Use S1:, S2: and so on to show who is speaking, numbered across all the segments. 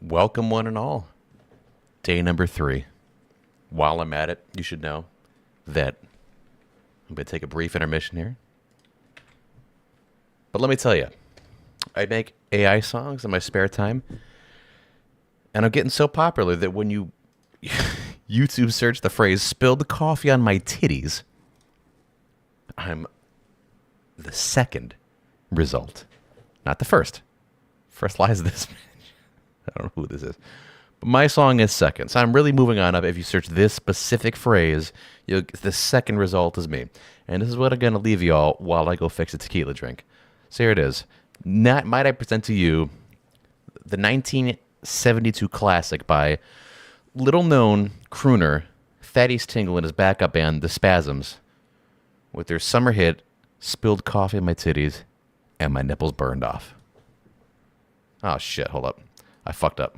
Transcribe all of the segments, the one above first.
S1: Welcome, one and all. Day number 3. While I'm at it, you should know that I'm going to take a brief intermission here. But let me tell you, I make AI songs in my spare time, and I'm getting so popular that when you YouTube search the phrase spilled coffee on my titties, I'm the second result. Not the first. First lies this. I don't know who this is. But my song is second. So I'm really moving on up. If you search this specific phrase, the second result is me. And this is what I'm going to leave y'all while I go fix a tequila drink. So here it is. Might I present to you the 1972 classic by little-known crooner Thaddeus Tingle and his backup band, The Spasms, with their summer hit, Spilled Coffee on My Titties, and My Nipples Burned Off. Oh, shit. Hold up. I fucked up.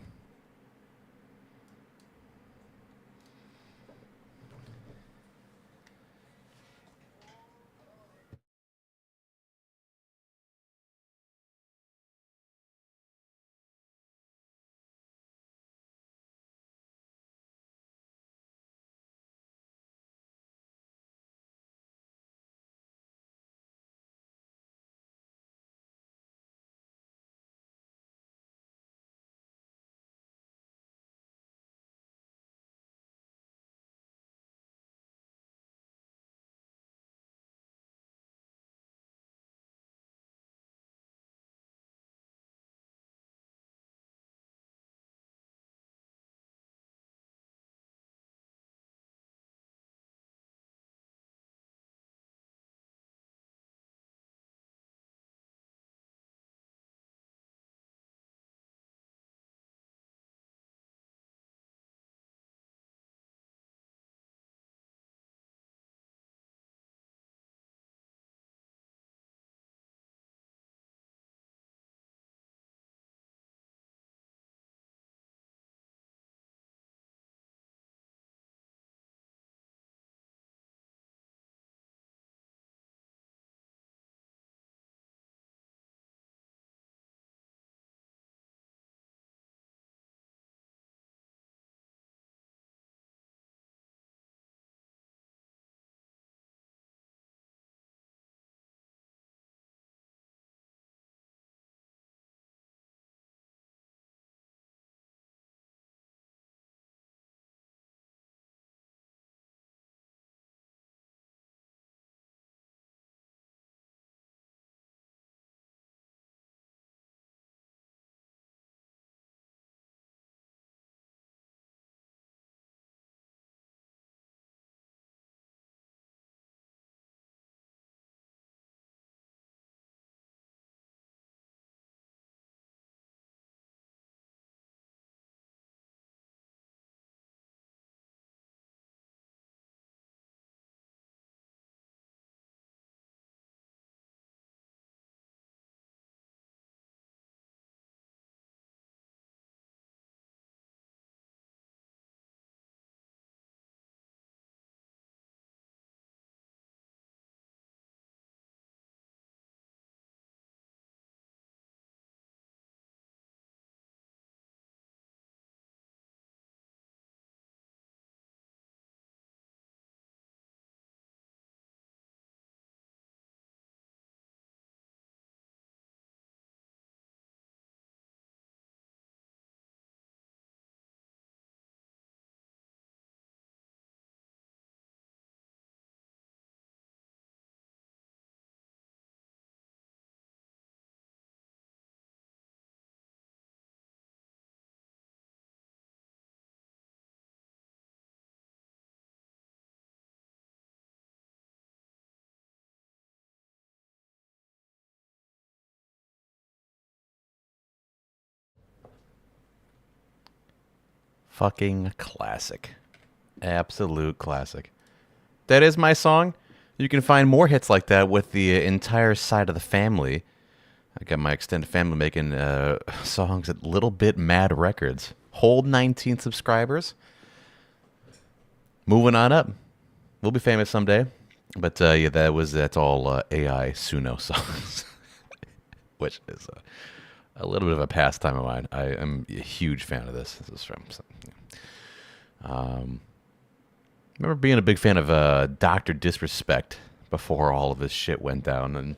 S1: Fucking classic. Absolute classic. That is my song. You can find more hits like that with the entire side of the family. I got my extended family making songs at Little Bit Mad Records. Hold 19 subscribers. Moving on up. We'll be famous someday. But yeah, that's all AI Suno songs, which is a little bit of a pastime of mine. I am a huge fan of this. This is from. Remember being a big fan of Doctor Disrespect before all of his shit went down, and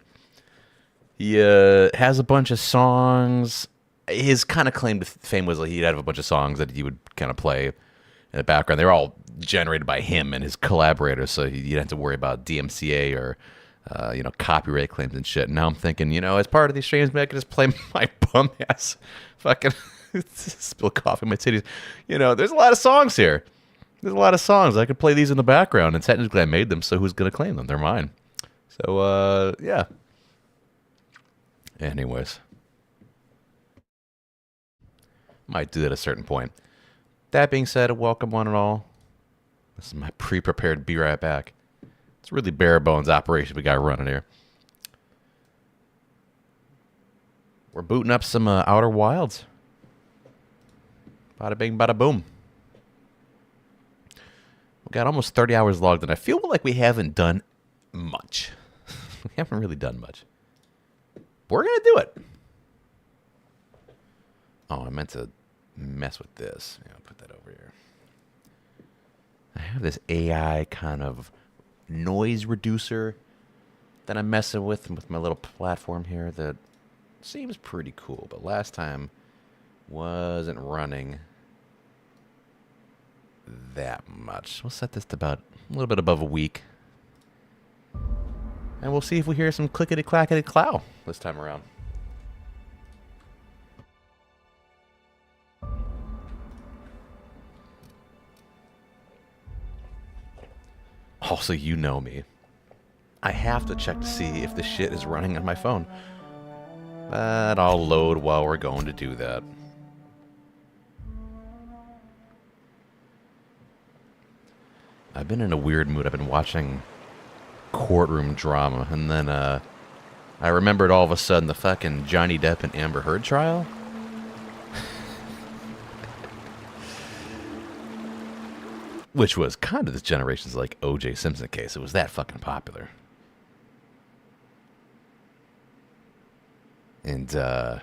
S1: he has a bunch of songs. His kind of claim to fame was like he'd have a bunch of songs that he would kind of play in the background. They were all generated by him and his collaborators, so you didn't have to worry about DMCA or copyright claims and shit. And now I'm thinking, as part of these streams, maybe I could just play my bum ass fucking spill coffee in my titties. There's a lot of songs here. There's a lot of songs. I could play these in the background, and technically I made them, so who's going to claim them? They're mine. So, yeah. Anyways. Might do that at a certain point. That being said, welcome one and all. This is my pre-prepared be right back. It's really bare bones operation we got running here. We're booting up some Outer Wilds. Bada bing, bada boom. We got almost 30 hours logged, and I feel like we haven't done much. We haven't really done much. We're going to do it. Oh, I meant to mess with this. Yeah, I'll put that over here. I have this AI kind of noise reducer that I'm messing with my little platform here that seems pretty cool, but last time wasn't running that much. We'll set this to about a little bit above a week, and we'll see if we hear some clickety clackety clow this time around. Also, you know me. I have to check to see if the shit is running on my phone. But I'll load while we're going to do that. I've been in a weird mood. I've been watching courtroom drama, and then I remembered all of a sudden the fucking Johnny Depp and Amber Heard trial. Which was kind of this generation's like O.J. Simpson case. It was that fucking popular. And forgot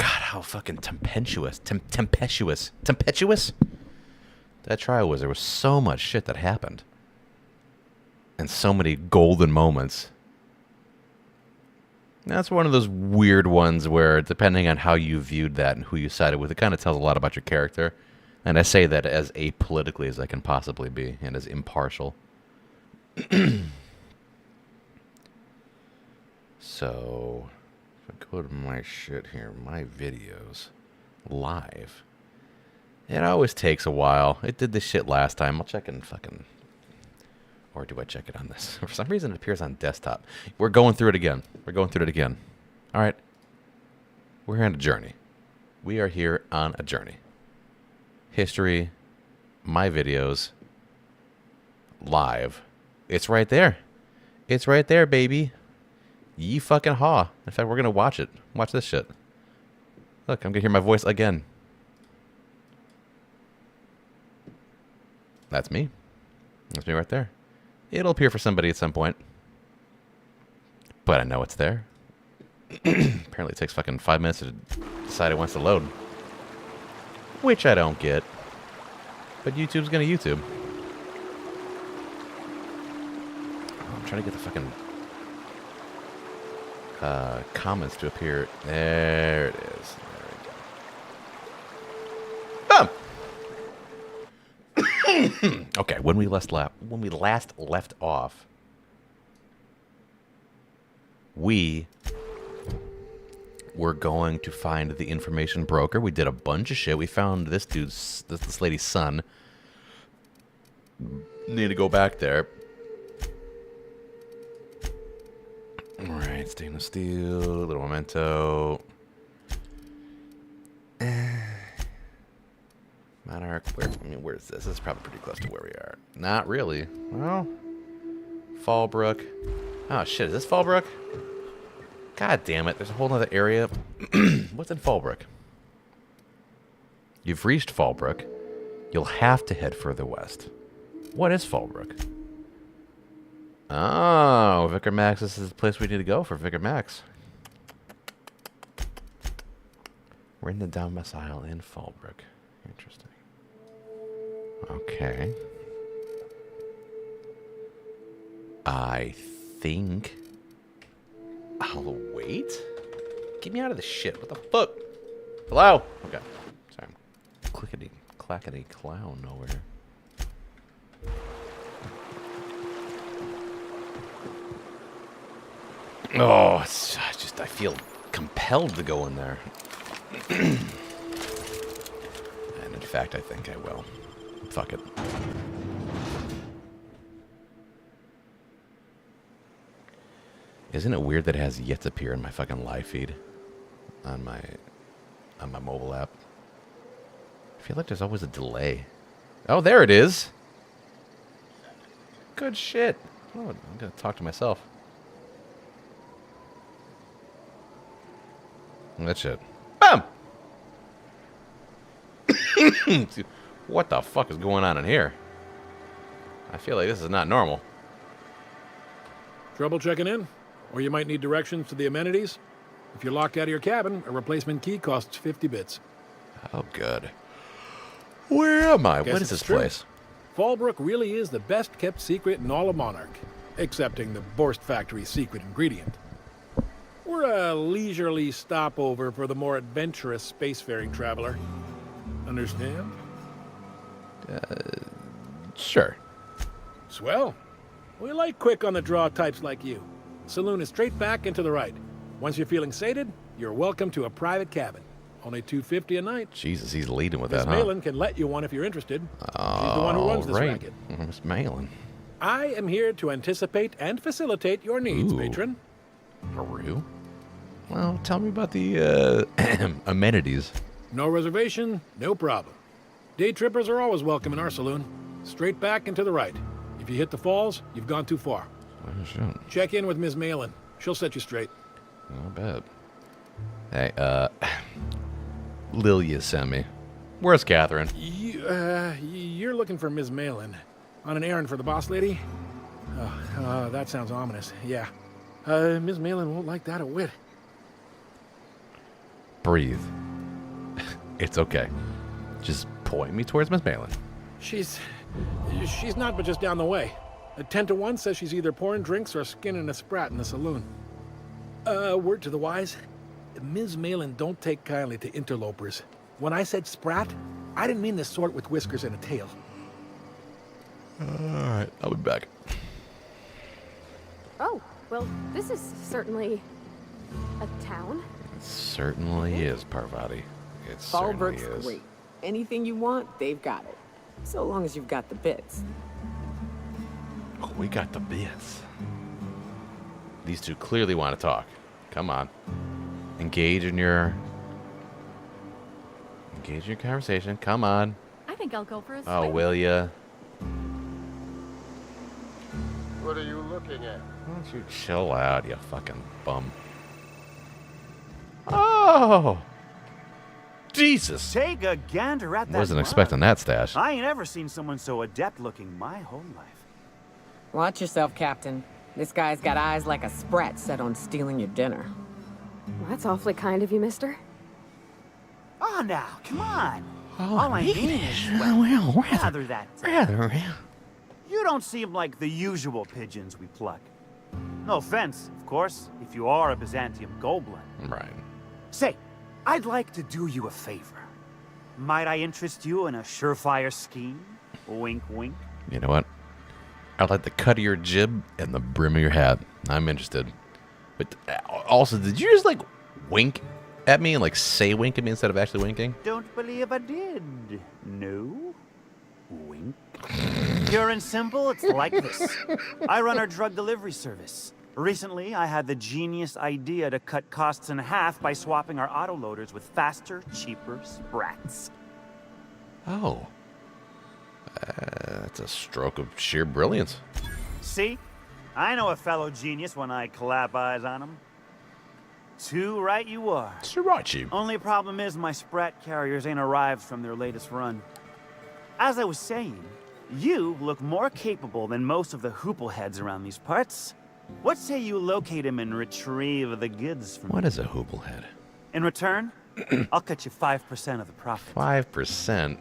S1: how fucking tempestuous that trial was. There was so much shit that happened. And so many golden moments. That's one of those weird ones where, depending on how you viewed that and who you sided with, it kind of tells a lot about your character. And I say that as apolitically as I can possibly be, and as impartial. So, if I go to my shit here, my videos, live. It always takes a while. It did this shit last time. I'll check in fucking... Or do I check it on this? For some reason, it appears on desktop. We're going through it again. All right. We're on a journey. We are here on a journey. History, my videos, live. It's right there. It's right there, baby. Ye fucking haw. In fact, we're going to watch it. Watch this shit. Look, I'm going to hear my voice again. That's me. That's me right there. It'll appear for somebody at some point. But I know it's there. Apparently it takes fucking 5 minutes to decide it wants to load. Which I don't get. But YouTube's gonna YouTube. Oh, I'm trying to get the fucking comments to appear. There it is. There we go. Boom! Okay, when we last left off, we were going to find the information broker. We did a bunch of shit. We found this lady's son. Need to go back there. Alright, stainless steel, little memento. Monarch, where's this? This is probably pretty close to where we are. Not really. Well, Fallbrook. Oh shit, is this Fallbrook? God damn it, there's a whole other area. What's in Fallbrook? You've reached Fallbrook. You'll have to head further west. What is Fallbrook? Oh, Vicar Max. This is the place we need to go for Vicar Max. We're in the domicile in Fallbrook. Interesting. Okay. I think I'll wait. Get me out of this shit. What the fuck? Hello? Okay. Sorry. I'm clickety clackety clown nowhere. Oh, it's just I feel compelled to go in there. And in fact, I think I will. Fuck it. Isn't it weird that it has yet to appear in my fucking live feed on my mobile app? I feel like there's always a delay. Oh, there it is. Good shit. Oh, I'm gonna talk to myself. That shit. Bam! What the fuck is going on in here? I feel like this is not normal.
S2: Trouble checking in? Or you might need directions to the amenities? If you're locked out of your cabin, a replacement key costs 50 bits.
S1: Oh, good. Where am I? What is this place?
S2: Fallbrook really is the best-kept secret in all of Monarch, excepting the Borst Factory's secret ingredient. We're a leisurely stopover for the more adventurous spacefaring traveler. Understand?
S1: Sure.
S2: Swell. We like quick-on-the-draw types like you. Saloon is straight back and to the right. Once you're feeling sated, you're welcome to a private cabin. Only $250 a night.
S1: Jesus, he's leading with
S2: Miss
S1: that, huh?
S2: Malin can let you one if you're interested. She's the one who runs this racket.
S1: Miss Malin.
S2: I am here to anticipate and facilitate your needs, patron.
S1: Haru? Well, tell me about the amenities.
S2: No reservation, no problem. Day trippers are always welcome in our saloon. Straight back and to the right. If you hit the falls, you've gone too far.
S1: Oh, shit.
S2: Check in with Ms. Malin. She'll set you straight.
S1: Not bad. Hey, Lilia sent me. Where's Catherine?
S2: You're looking for Ms. Malin. On an errand for the boss lady? That sounds ominous. Yeah. Ms. Malin won't like that a whit.
S1: Breathe. It's okay. Just point me towards Miss Malin.
S2: She's not but just down the way. A 10 to 1 says she's either pouring drinks or skinning a sprat in the saloon. Word to the wise, Ms. Malin don't take kindly to interlopers. When I said sprat, I didn't mean the sort with whiskers and a tail.
S1: Alright, I'll be back.
S3: Oh, well, this is certainly a town.
S1: It certainly is, Parvati. It certainly is.
S4: Fallbrook's great. Anything you want, they've got it. So long as you've got the bits.
S1: Oh, we got the bits. These two clearly want to talk. Come on. Engage in your conversation. Come on.
S3: I think I'll go for a swim.
S1: Oh, will ya?
S5: What are you looking at?
S1: Why don't you chill out, you fucking bum? Oh! Jesus!
S6: Take a gander at that.
S1: Wasn't
S6: mug.
S1: expecting that stash.
S6: I ain't ever seen someone so adept looking my whole life.
S4: Watch yourself, Captain. This guy's got eyes like a sprat set on stealing your dinner.
S3: Well, that's awfully kind of you, mister.
S6: Oh, now, come on.
S1: Oh,
S6: All I mean is, well, rather that. You don't seem like the usual pigeons we pluck. No offense, of course, if you are a Byzantium goblin.
S1: Right.
S6: Say, I'd like to do you a favor. Might I interest you in a surefire scheme? Wink, wink.
S1: You know what? I like the cut of your jib and the brim of your hat. I'm interested. But also, did you just like wink at me and like say wink at me instead of actually winking?
S6: Don't believe I did. No? Wink. Pure and simple, it's like this. I run our drug delivery service. Recently, I had the genius idea to cut costs in half by swapping our autoloaders with faster, cheaper sprats.
S1: Oh. That's a stroke of sheer brilliance.
S6: See? I know a fellow genius when I clap eyes on him. Too right you are.
S1: Sriracha.
S6: Only problem is my sprat carriers ain't arrived from their latest run. As I was saying, you look more capable than most of the hoople heads around these parts. What say you locate him and retrieve the goods from
S1: What
S6: him?
S1: is a hooplehead?
S6: In return, I'll cut you 5% of the profit.
S1: 5%?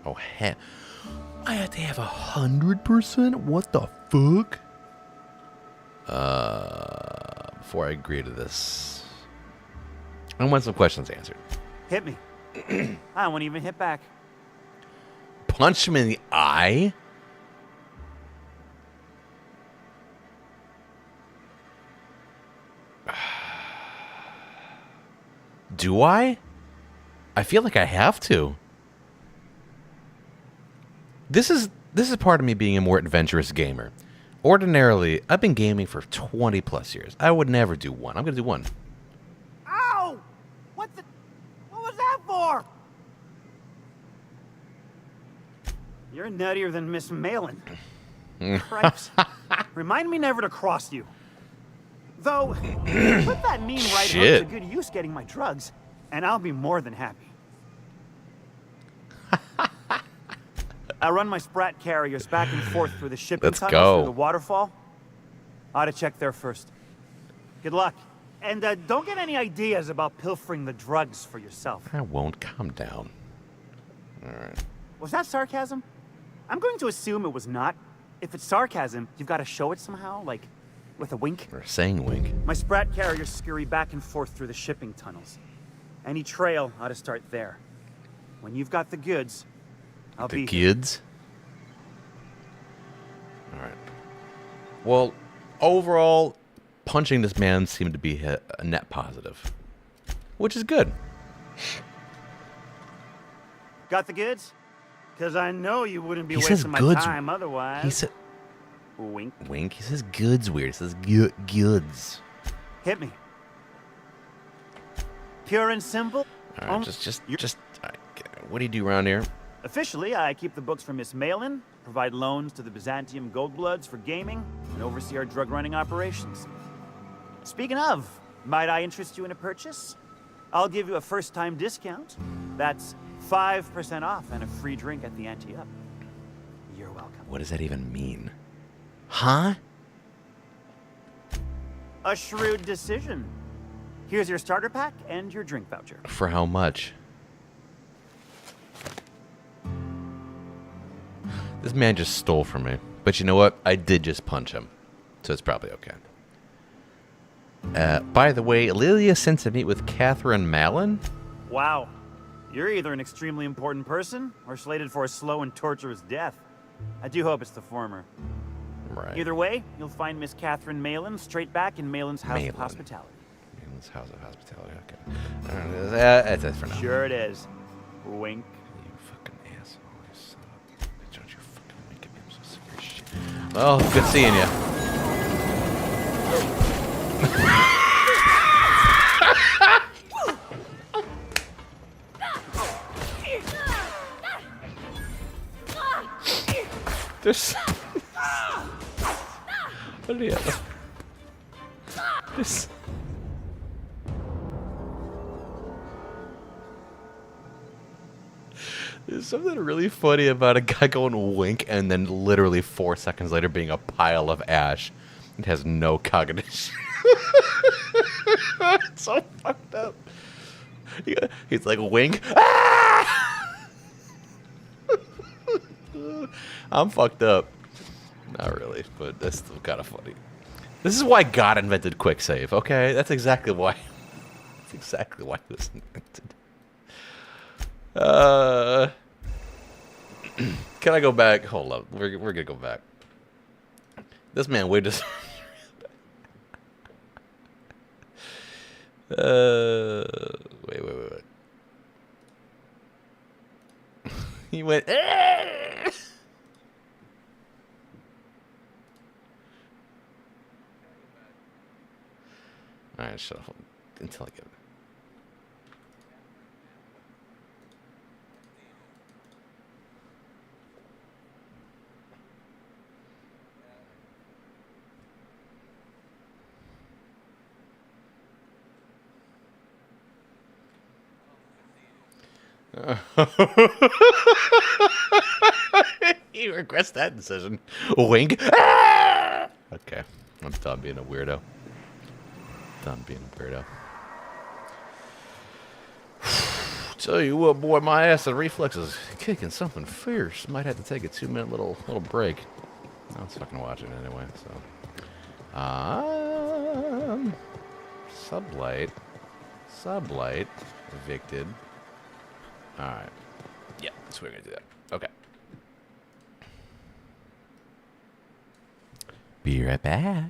S1: Oh, heck. I have to have 100%? What the fuck? Before I agree to this, I want some questions answered.
S6: Hit me. I won't even hit back.
S1: Punch him in the eye? Do I? I feel like I have to. This is part of me being a more adventurous gamer. Ordinarily, I've been gaming for 20 plus years. I would never do one. I'm going to do one.
S6: Ow! What was that for? You're nuttier than Miss Malin. Cripes. Remind me never to cross you. Though, put that mean right hook
S1: Shit.
S6: to good use getting my drugs, and I'll be more than happy. I run my Sprat carriers back and forth through the shipping
S1: Let's
S6: tunnels
S1: go.
S6: through the waterfall. Ought to check there first. Good luck. And don't get any ideas about pilfering the drugs for yourself.
S1: I won't. Calm down. All right.
S6: Was that sarcasm? I'm going to assume it was not. If it's sarcasm, you've got to show it somehow, like with a wink.
S1: Or saying wink.
S6: My Sprat carriers scurry back and forth through the shipping tunnels. Any trail ought to start there. When you've got the goods, I'll
S1: The
S6: be here.
S1: kids? All right. Well, overall, punching this man seemed to be a net positive, which is good.
S6: Got the goods? Because I know you wouldn't be
S1: He says
S6: wasting my
S1: goods.
S6: time otherwise.
S1: He said,
S6: Wink.
S1: wink. He says goods weird. He says goods.
S6: Hit me. Pure and simple.
S1: All right, just. What do you do around here?
S6: Officially, I keep the books for Miss Malin, provide loans to the Byzantium Goldbloods for gaming, and oversee our drug-running operations. Speaking of, might I interest you in a purchase? I'll give you a first-time discount. That's 5% off and a free drink at the ante-up. You're welcome.
S1: What does that even mean? Huh?
S6: A shrewd decision. Here's your starter pack and your drink voucher.
S1: For how much? This man just stole from me. But you know what? I did just punch him. So it's probably okay. By the way, Lilia sent to meet with Catherine Malin?
S6: Wow. You're either an extremely important person or slated for a slow and torturous death. I do hope it's the former.
S1: Right.
S6: Either way, you'll find Miss Catherine Malin straight back in Malin's House
S1: Malin.
S6: of Hospitality.
S1: Malin's House of Hospitality, okay. Alright, that's it for now.
S6: Sure it is. Wink.
S1: You fucking asshole. You son of a bitch. Don't you fucking wink at me. I'm so sick of your shit. Well, good seeing you. There's... What do you have? This... There's something really funny about a guy going wink and then literally 4 seconds later being a pile of ash. It has no cognition. It's so fucked up. He's like, wink. Ah! I'm fucked up. Not really, but that's still kind of funny. This is why God invented quick save, okay? That's exactly why. That's exactly why it was invented. Can I go back? Hold up. We're gonna go back. This man waited. Wait. He went. "Ah!" All right, shut up until I get it. He regrets that decision. Wink. Ah! Okay, I'm done being a weirdo. Done being a weirdo. Tell you what, boy, my acid reflex is kicking something fierce. Might have to take a 2-minute little break. I was fucking watching it anyway, so. Sublight, evicted. Alright. Yeah, that's what we're gonna do that. Okay. Be right back.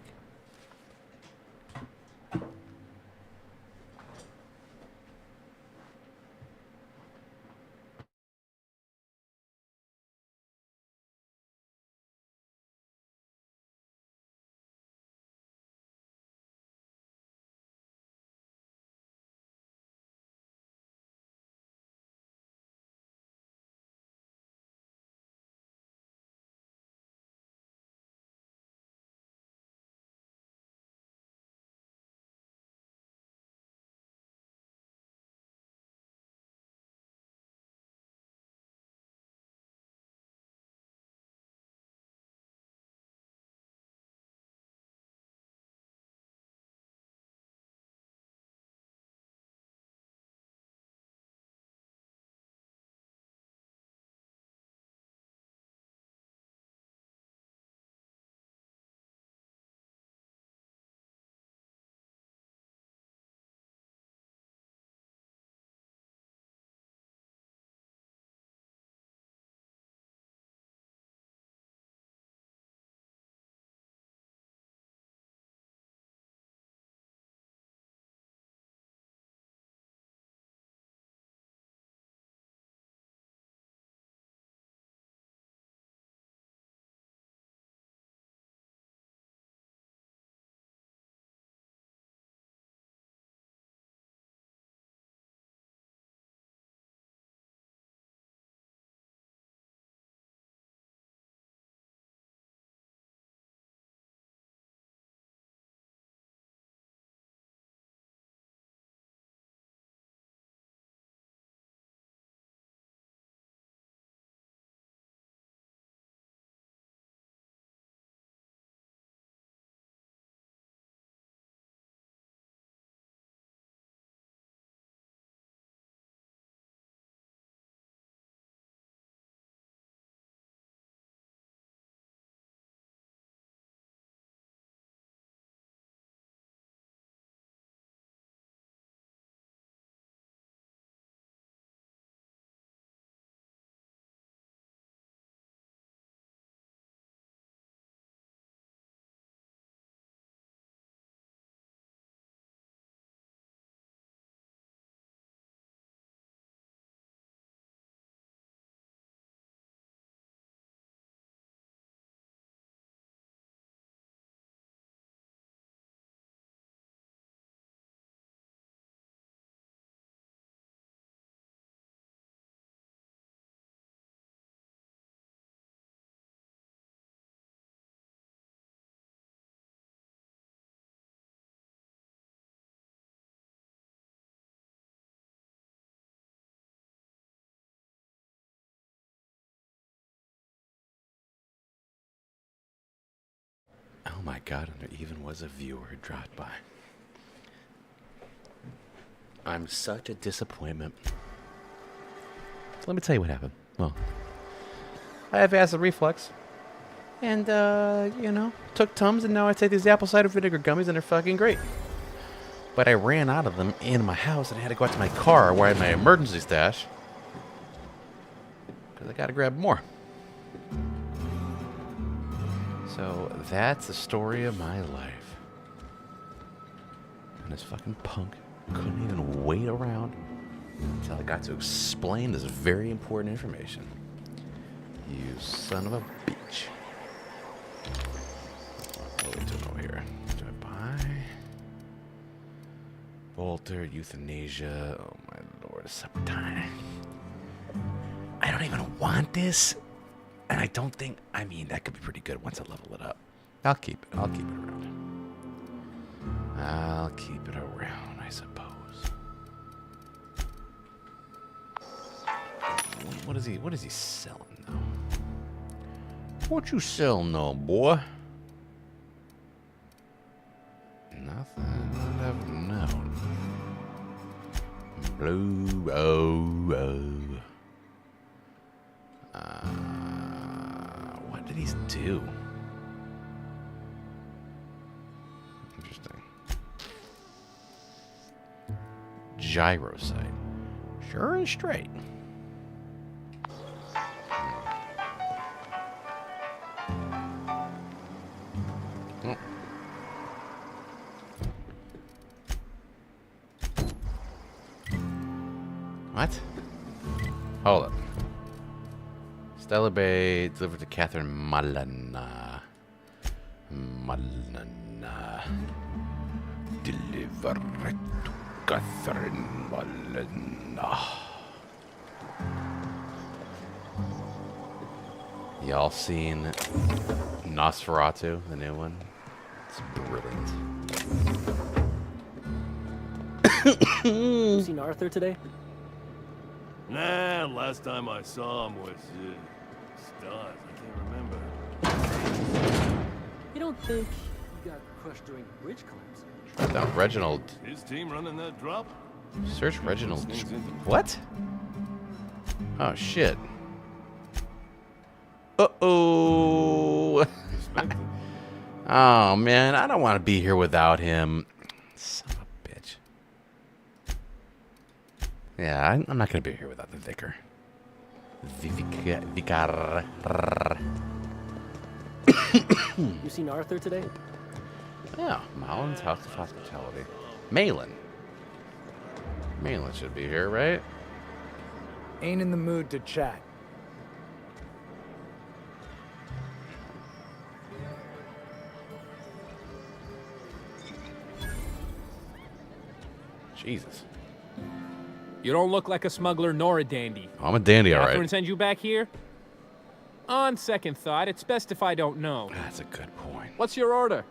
S1: Oh my god, and there even was a viewer who dropped by. I'm such a disappointment. Let me tell you what happened. Well, I have acid reflux. And, took Tums, and now I take these apple cider vinegar gummies, and they're fucking great. But I ran out of them in my house, and I had to go out to my car where I had my emergency stash. Because I gotta grab more. So, that's the story of my life. And this fucking punk couldn't even wait around until I got to explain this very important information. You son of a bitch. What are we doing over here? Do I buy? Bolter, euthanasia. Oh my lord, subtine. I don't even want this. And I don't think, that could be pretty good once I level it up. I'll keep it around. I'll keep it around, I suppose. What is he selling though? What you selling though, boy? Nothing I've known. Blue, oh. What did he do? Interesting. Gyro site. Sure and straight. Oh. What? Hold up. Stella Bay delivered to Catherine Malana. Deliver it to Catherine Malana. Y'all seen Nosferatu, the new one? It's brilliant.
S7: You seen Arthur today?
S8: Nah, last time I saw him was, stars. I can't remember.
S7: You don't think he got crushed during the bridge collapse?
S1: Now, Reginald.
S8: His team running that drop?
S1: Search Reginald. What? Oh, shit. Uh-oh. Oh, man. I don't want to be here without him. Son of a bitch. Yeah, I'm not going to be here without the vicar. The vicar.
S7: You seen Arthur today?
S1: Yeah, Malin's House of Hospitality. Malin. Malin should be here, right?
S9: Ain't in the mood to chat.
S1: Jesus.
S10: You don't look like a smuggler nor a dandy.
S1: I'm a dandy, all
S10: Catherine
S1: right.
S10: send you back here? On second thought, it's best if I don't know.
S1: That's a good point.
S10: What's your order?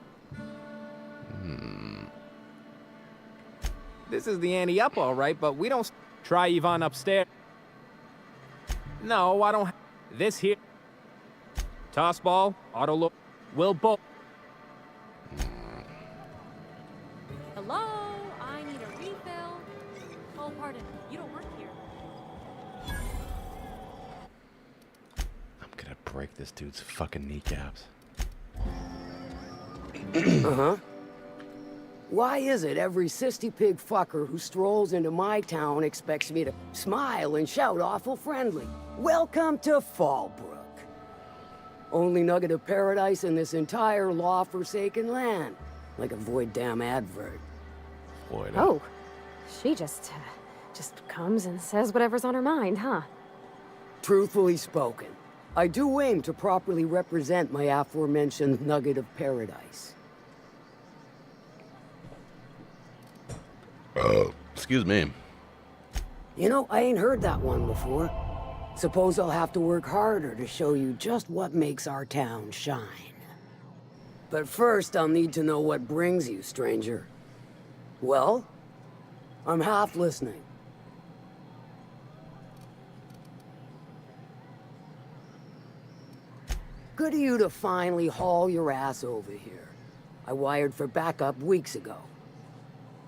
S10: This is the ante up, all right, but we don't try Yvonne upstairs. No, I don't. This here. Toss ball, auto look. We'll both.
S3: Hello? I need a refill. Oh, pardon. You don't work here.
S1: I'm gonna break this dude's fucking kneecaps.
S11: Uh-huh. Why is it every sissy pig fucker who strolls into my town expects me to smile and shout awful friendly? Welcome to Fallbrook. Only nugget of paradise in this entire law-forsaken land. Like a void damn advert.
S1: Boy,
S3: Oh, she just comes and says whatever's on her mind, huh?
S11: Truthfully spoken, I do aim to properly represent my aforementioned nugget of paradise.
S1: excuse me.
S11: You know, I ain't heard that one before. Suppose I'll have to work harder to show you just what makes our town shine. But first, I'll need to know what brings you, stranger. Well, I'm half listening. Good of you to finally haul your ass over here. I wired for backup weeks ago.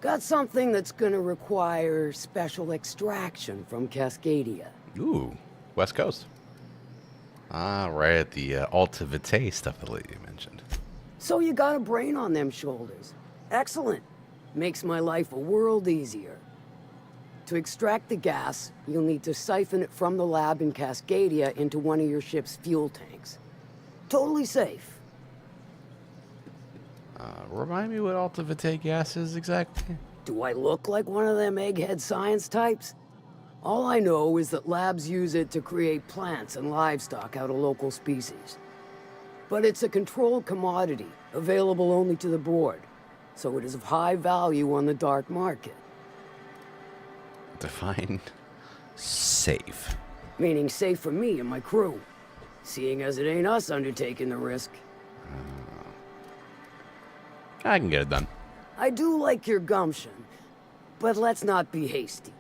S11: Got something that's gonna require special extraction from Cascadia.
S1: Ooh, West Coast. Ah, right at the Alta Vitae stuff that you mentioned.
S11: So you got a brain on them shoulders. Excellent. Makes my life a world easier. To extract the gas, you'll need to siphon it from the lab in Cascadia into one of your ship's fuel tanks. Totally safe.
S1: Remind me what Alta Vitae gas is exactly?
S11: Do I look like one of them egghead science types? All I know is that labs use it to create plants and livestock out of local species. But it's a controlled commodity, available only to the board, so it is of high value on the dark market.
S1: Define safe.
S11: Meaning safe for me and my crew, seeing as it ain't us undertaking the risk.
S1: I can get it done.
S11: I do like your gumption, but let's not be hasty.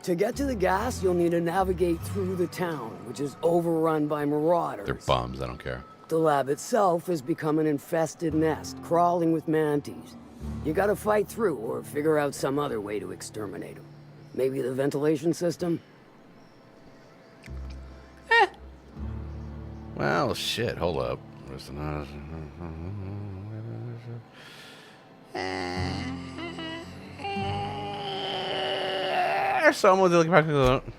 S11: To get to the gas, you'll need to navigate through the town, which is overrun by marauders.
S1: They're bums, I don't care.
S11: The lab itself has become an infested nest, crawling with manties. You gotta fight through or figure out some other way to exterminate them. Maybe the ventilation system?
S1: Well, shit. Hold up.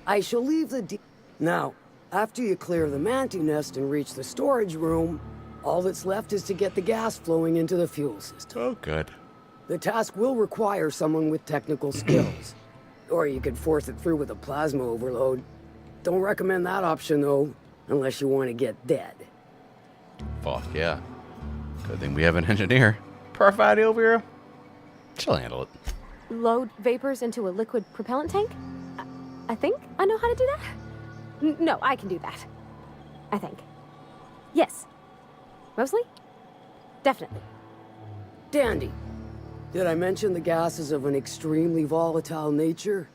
S11: I shall leave the Now, after you clear the manti nest and reach the storage room, all that's left is to get the gas flowing into the fuel system.
S1: Oh, good.
S11: The task will require someone with technical skills. Or you could force it through with a plasma overload. Don't recommend that option, though, unless you want to get dead.
S1: Fuck yeah. Good thing we have an engineer. Perfect over here. She'll handle it.
S3: Load vapors into a liquid propellant tank? I think I know how to do that. No, I can do that. I think. Yes. Mostly? Definitely.
S11: Dandy. Did I mention the gas is of an extremely volatile nature?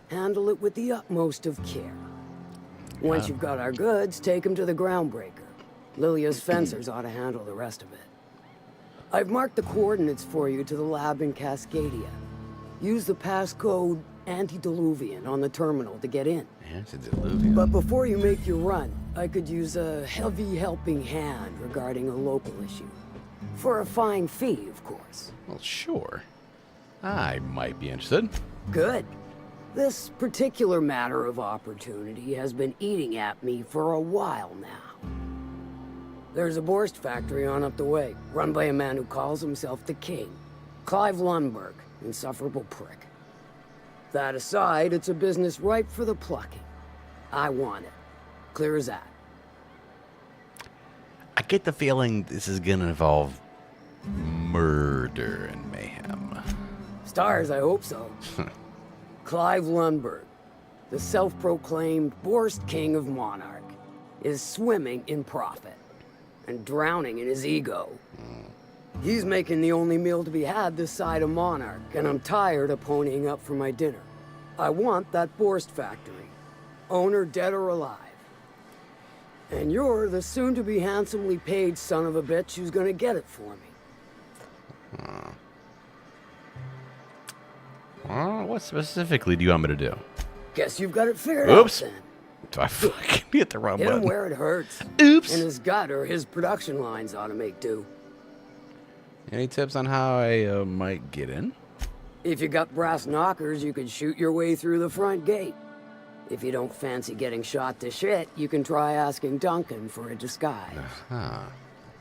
S11: Handle it with the utmost of care. Once you've got our goods, take them to the groundbreaker. Lilia's fencers ought to handle the rest of it. I've marked the coordinates for you to the lab in Cascadia. Use the passcode Antediluvian on the terminal to get in.
S1: Antediluvian?
S11: But before you make your run, I could use a heavy helping hand regarding a local issue. For a fine fee, of course.
S1: Well, sure. I might be interested.
S11: Good. This particular matter of opportunity has been eating at me for a while now. There's a Borst factory on up the way, run by a man who calls himself the King. Clive Lundberg, insufferable prick. That aside, it's a business ripe for the plucking. I want it. Clear as that.
S1: I get the feeling this is gonna involve murder and mayhem.
S11: Stars, I hope so. Clive Lundberg, the self-proclaimed Borst King of Monarch, is swimming in profit and drowning in his ego. He's making the only meal to be had this side of Monarch, and I'm tired of ponying up for my dinner. I want that Borst factory, owner dead or alive. And you're the soon-to-be handsomely paid son of a bitch who's gonna get it for me.
S1: Well, what specifically do you want me to do?
S11: Guess you've got it figured
S1: Oops.
S11: out then.
S1: Do I fucking hit the wrong
S11: Hit him
S1: button?
S11: where it hurts.
S1: Oops.
S11: And his gut or his production lines ought to make do.
S1: Any tips on how I might get in?
S11: If you got brass knockers, you could shoot your way through the front gate. If you don't fancy getting shot to shit, you can try asking Duncan for a disguise.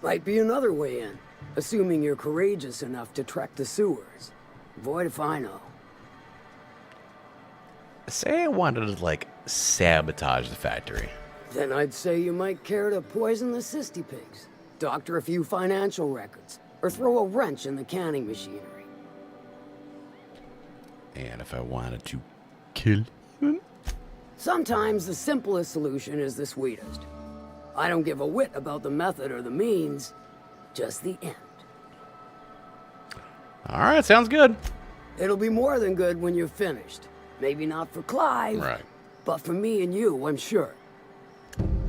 S11: Might be another way in, assuming you're courageous enough to trek the sewers. Void if I know.
S1: Say I wanted to, like, sabotage the factory.
S11: Then I'd say you might care to poison the cysty pigs, doctor a few financial records, or throw a wrench in the canning machinery.
S1: And if I wanted to kill him?
S11: Sometimes the simplest solution is the sweetest. I don't give a whit about the method or the means, just the end.
S1: All right, sounds good.
S11: It'll be more than good when you're finished. Maybe not for Clive,
S1: Right.
S11: but for me and you, I'm sure.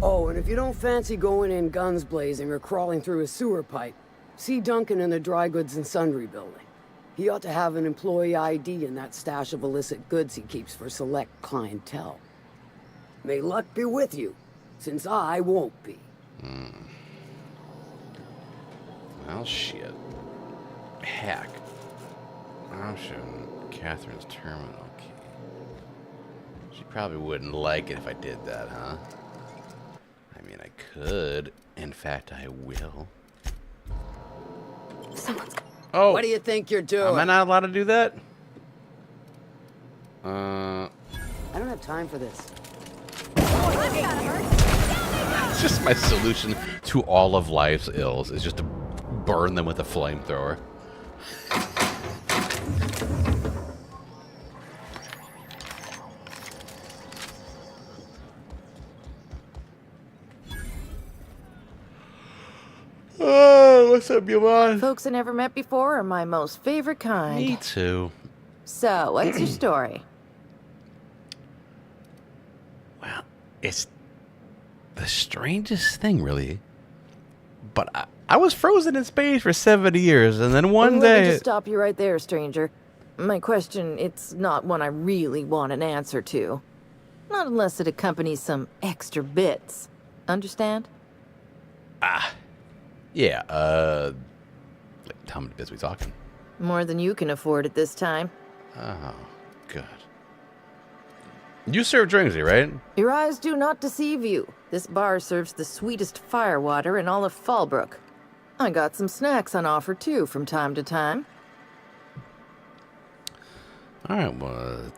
S11: Oh, and if you don't fancy going in guns blazing or crawling through a sewer pipe, see Duncan in the dry goods and sundry building. He ought to have an employee ID in that stash of illicit goods he keeps for select clientele. May luck be with you, since I won't be.
S1: Well, shit. Heck. I'm showing Catherine's terminal key. She probably wouldn't like it if I did that, huh? I mean, I could. In fact, I will.
S3: Someone's...
S1: Oh!
S11: What do you think you're doing?
S1: Am I not allowed to do that?
S11: I don't have time for this.
S1: It's just my solution to all of life's ills is just to burn them with a flamethrower. Oh, what's up, Yvonne?
S12: Folks I never met before are my most favorite kind.
S1: Me too.
S12: So, what's your story?
S1: Well, it's the strangest thing, really. But I was frozen in space for 70 years, and then one
S12: Let me
S1: day...
S12: just stop you right there, stranger. My question, it's not one I really want an answer to. Not unless it accompanies some extra bits. Understand?
S1: Yeah, like, how many bits we talking?
S12: More than you can afford at this time.
S1: Oh, good. You serve drinks here, right?
S12: Your eyes do not deceive you. This bar serves the sweetest firewater in all of Fallbrook. I got some snacks on offer, too, from time to time.
S1: Alright, well,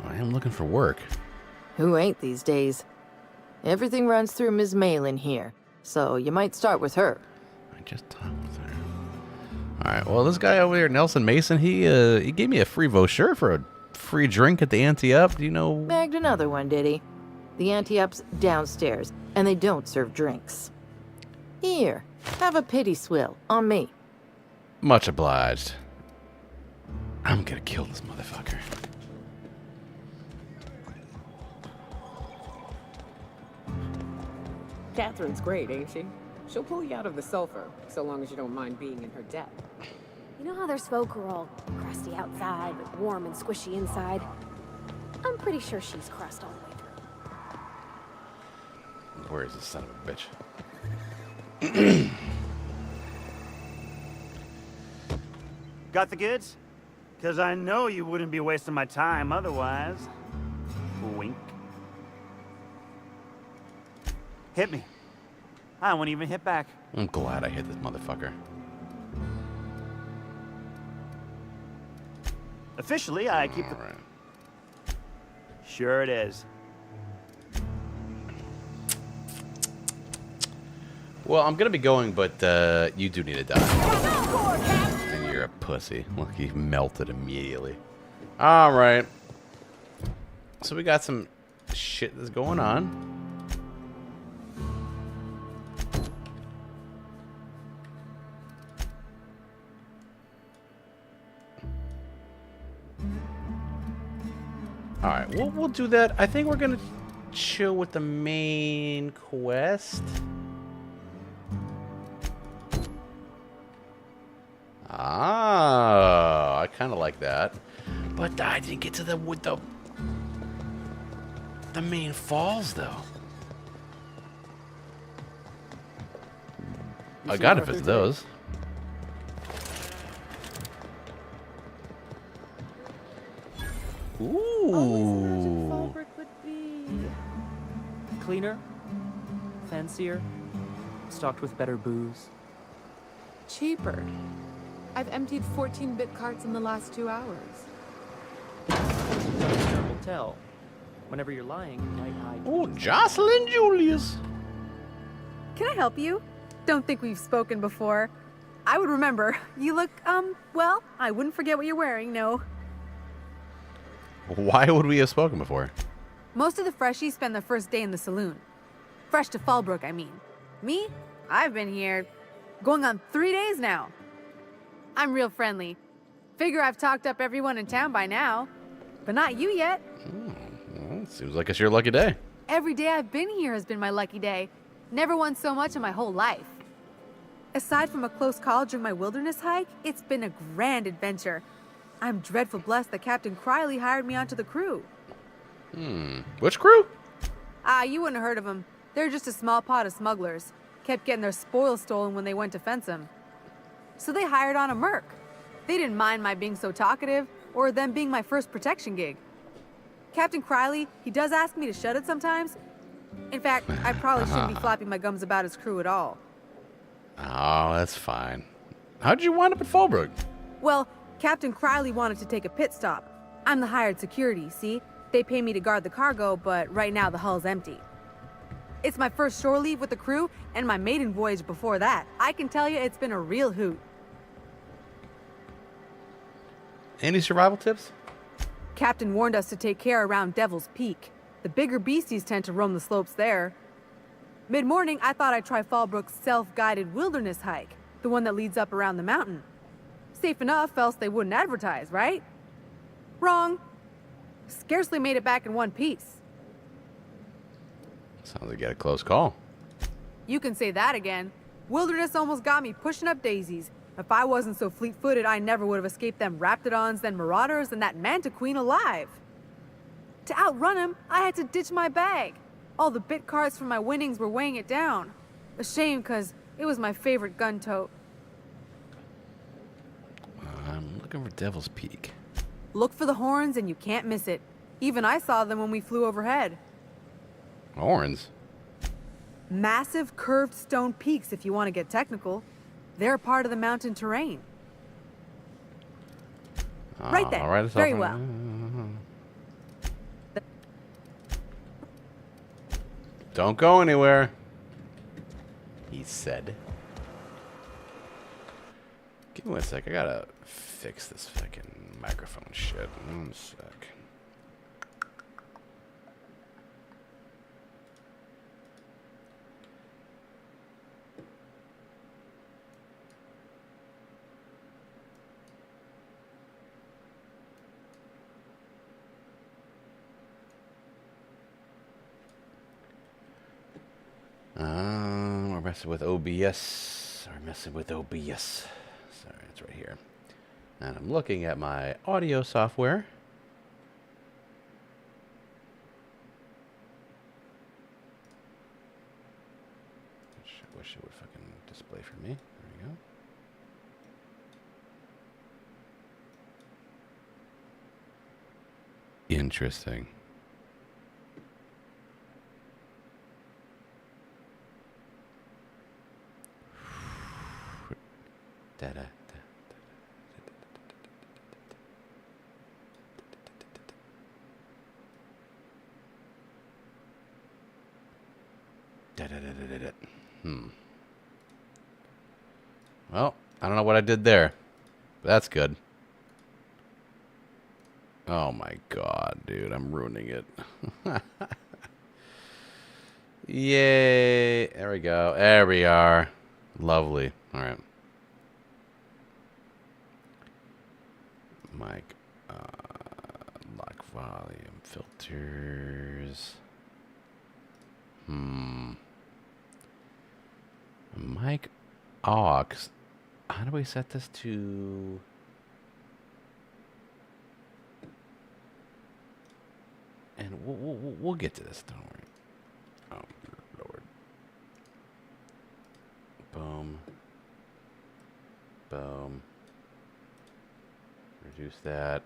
S1: I am looking for work.
S12: Who ain't these days? Everything runs through Ms. Malin here, so you might start with her.
S1: I just talked with her. Alright, well, this guy over here, Nelson Mason, he gave me a free voucher for a free drink at the Ante-Up. Do you know?
S12: Bagged another one, did he? The Ante-Up's downstairs, and they don't serve drinks. Here, have a pity swill on me.
S1: Much obliged. I'm gonna kill this motherfucker.
S4: Catherine's great, ain't she? She'll pull you out of the sulfur, so long as you don't mind being in her debt.
S3: You know how there's folk who are all crusty outside, but warm and squishy inside? I'm pretty sure she's crust all the way through.
S1: Where is this son of a bitch?
S6: Got the goods? Because I know you wouldn't be wasting my time otherwise. Wink. Hit me. I won't even hit back.
S1: I'm glad I hit this motherfucker.
S6: Officially, I keep the...
S1: Alright.
S6: Sure it is.
S1: Well, I'm gonna be going, but you do need to die. And you're a pussy. Look, he melted immediately. Alright. So we got some shit that's going on. Alright, we'll do that. I think we're gonna chill with the main quest. Ah, I kind of like that, but I didn't get to the main falls though. I got it if it's those. Ooh.
S7: Would be cleaner, fancier, stocked with better booze.
S13: Cheaper. I've emptied 14-bit carts in the last 2 hours.
S7: Will tell. Whenever you're lying, you might hide.
S1: Oh, Jocelyn Julius.
S14: Can I help you? Don't think we've spoken before. I would remember. You look, well, I wouldn't forget what you're wearing, no.
S1: Why would we have spoken before?
S14: Most of the freshies spend their first day in the saloon. Fresh to Fallbrook, I mean. Me? I've been here going on 3 days now. I'm real friendly. Figure I've talked up everyone in town by now. But not you yet.
S1: Well, seems like it's your lucky day.
S14: Every day I've been here has been my lucky day. Never won so much in my whole life. Aside from a close call during my wilderness hike, it's been a grand adventure. I'm dreadful blessed that Captain Criley hired me onto the crew.
S1: Which crew?
S14: You wouldn't have heard of them. They're just a small pot of smugglers. Kept getting their spoils stolen when they went to fence them. So they hired on a merc. They didn't mind my being so talkative, or them being my first protection gig. Captain Criley, he does ask me to shut it sometimes. In fact, I probably shouldn't be flapping my gums about his crew at all.
S1: Oh, that's fine. How'd you wind up at Fallbrook?
S14: Well, Captain Criley wanted to take a pit stop. I'm the hired security, see? They pay me to guard the cargo, but right now the hull's empty. It's my first shore leave with the crew, and my maiden voyage before that. I can tell you it's been a real hoot.
S1: Any survival tips?
S14: Captain warned us to take care around Devil's Peak. The bigger beasties tend to roam the slopes there. Mid-morning, I thought I'd try Fallbrook's self-guided wilderness hike, the one that leads up around the mountain. Safe enough, else they wouldn't advertise, right? Wrong. Scarcely made it back in one piece.
S1: Sounds like you got a close call.
S14: You can say that again. Wilderness almost got me pushing up daisies. If I wasn't so fleet-footed, I never would have escaped them Raptidons, then Marauders, and that Manta Queen alive. To outrun him, I had to ditch my bag. All the bit cards from my winnings were weighing it down. A shame, cause it was my favorite gun tote.
S1: I'm looking for Devil's Peak.
S14: Look for the horns and you can't miss it. Even I saw them when we flew overhead.
S1: Horns?
S14: Massive curved stone peaks, if you want to get technical. They're part of the mountain terrain. Right then.
S1: All right,
S14: very well.
S1: Don't go anywhere, he said. Give me 1 sec. I gotta fix this fucking microphone shit. 1 sec. We're messing with OBS. We're messing with OBS. Sorry, it's right here. And I'm looking at my audio software. I wish it would fucking display for me. There we go. Interesting. Well, I don't know what I did there. But that's good. Oh my god, dude, I'm ruining it. Yay. There we go. There we are. Lovely. All right. Mic. Lock volume. Filters. Mic aux. How do we set this to... And we'll get to this, don't worry. Oh, Lord. Boom. Boom. Reduce that.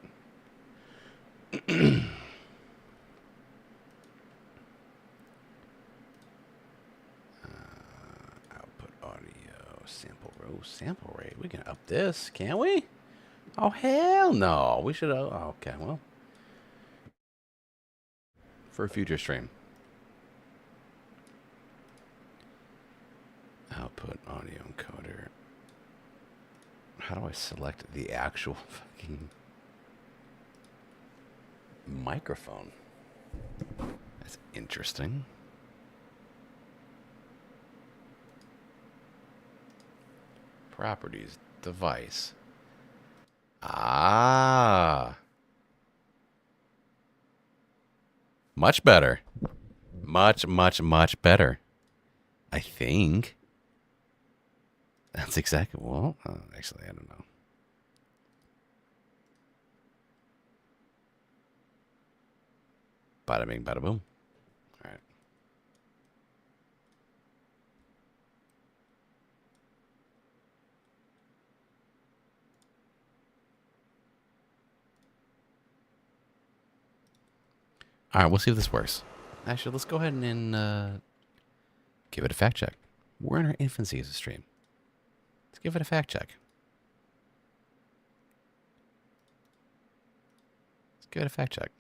S1: Output audio. Sample row. Sample rate. We can up this, can't we? Oh, hell no. We should... Oh, okay, well... For a future stream. Output audio encoder. How do I select the actual fucking microphone? That's interesting. Properties, device. Ah. Much better. Much, much, much better. I think. That's exactly... Well, actually, I don't know. Bada bing, bada boom. All right. All right, we'll see if this works. Actually, let's go ahead and give it a fact check. We're in our infancy as a stream. Let's give it a fact check. Let's give it a fact check.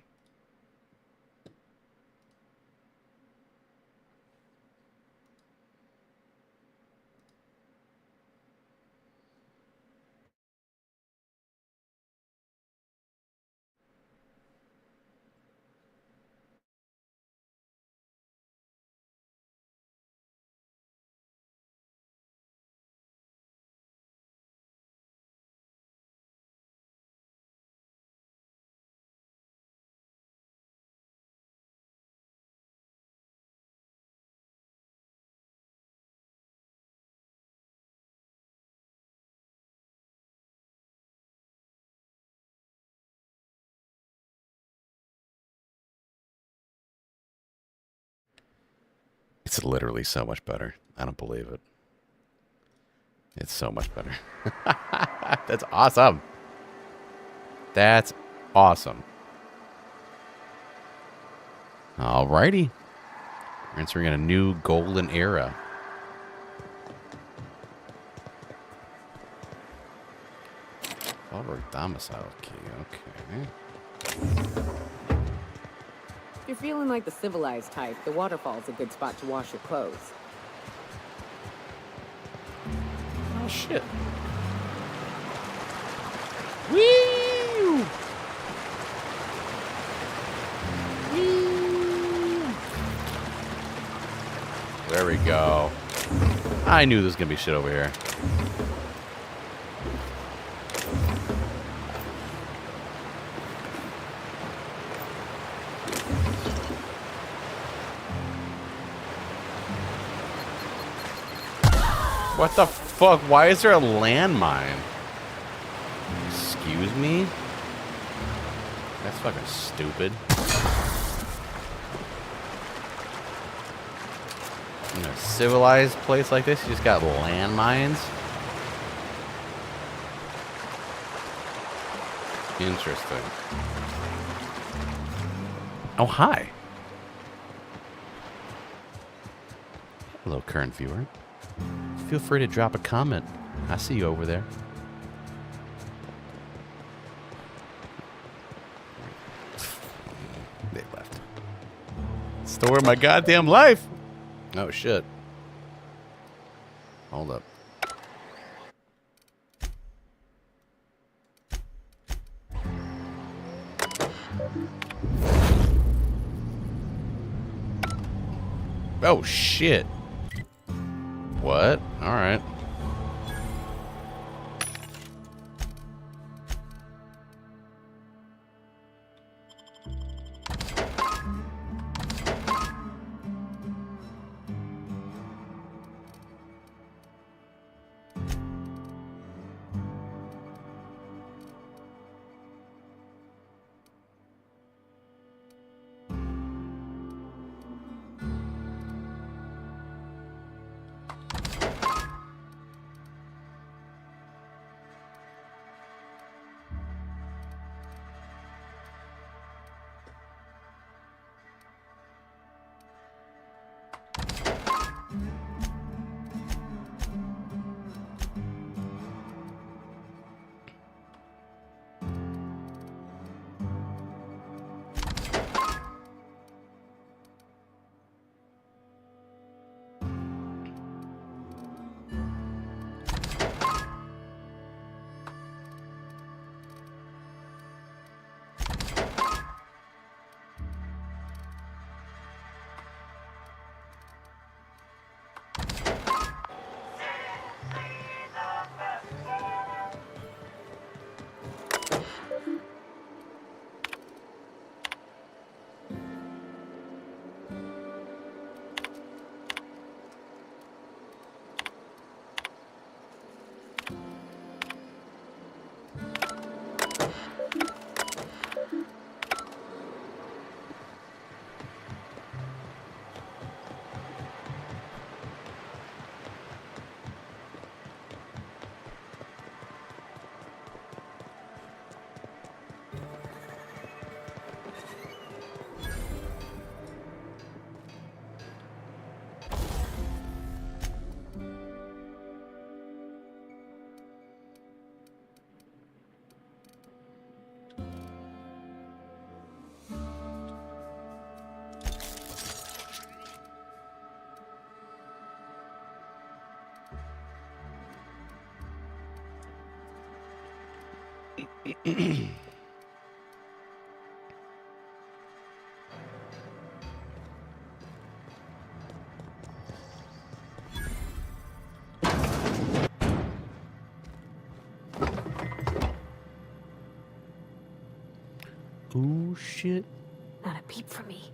S1: It's literally so much better. I don't believe it. It's so much better. That's awesome. That's awesome. Alrighty. We're entering a new golden era. Fallbrook domicile key. Okay.
S4: If you're feeling like the civilized type, the waterfall's a good spot to wash your clothes.
S1: Oh, shit. Whee! There we go. I knew there was going to be shit over here. What the fuck? Why is there a landmine? Excuse me? That's fucking stupid. In a civilized place like this, you just got landmines? Interesting. Oh, hi. Hello, current viewer. Feel free to drop a comment. I see you over there. They left. Story of my goddamn life. Oh, shit. Hold up. Oh, shit. What? All right. Oh, shit.
S3: Not a peep from me.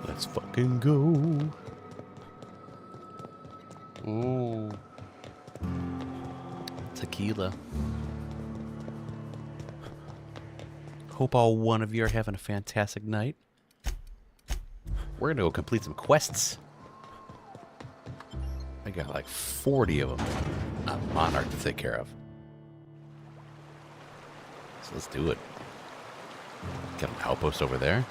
S1: Let's fucking go. Ooh. Tequila. Hope all one of you are having a fantastic night. We're gonna go complete some quests. I got like 40 of them on Monarch to take care of. So let's do it. Got an outpost over there.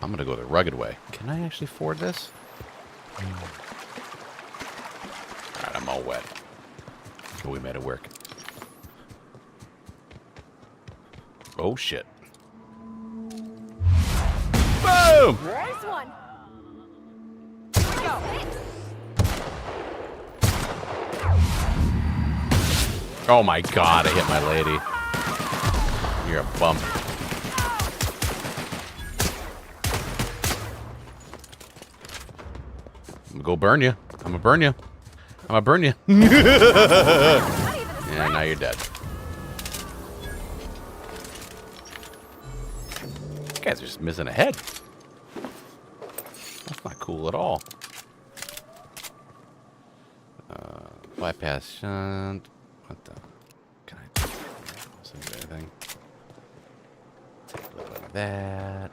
S1: I'm gonna go the rugged way. Can I actually ford this? Alright, I'm all wet. But we made it work. Oh shit. Boom!
S3: Nice one.
S1: Oh my god, I hit my lady. You're a bum. I'm gonna go burn you. I'm gonna burn you. I'm gonna burn you. Yeah, now you're dead. You guys are just missing a head. That's not cool at all. Bypass shunt. What the? Can I do anything? Take a little bit of that.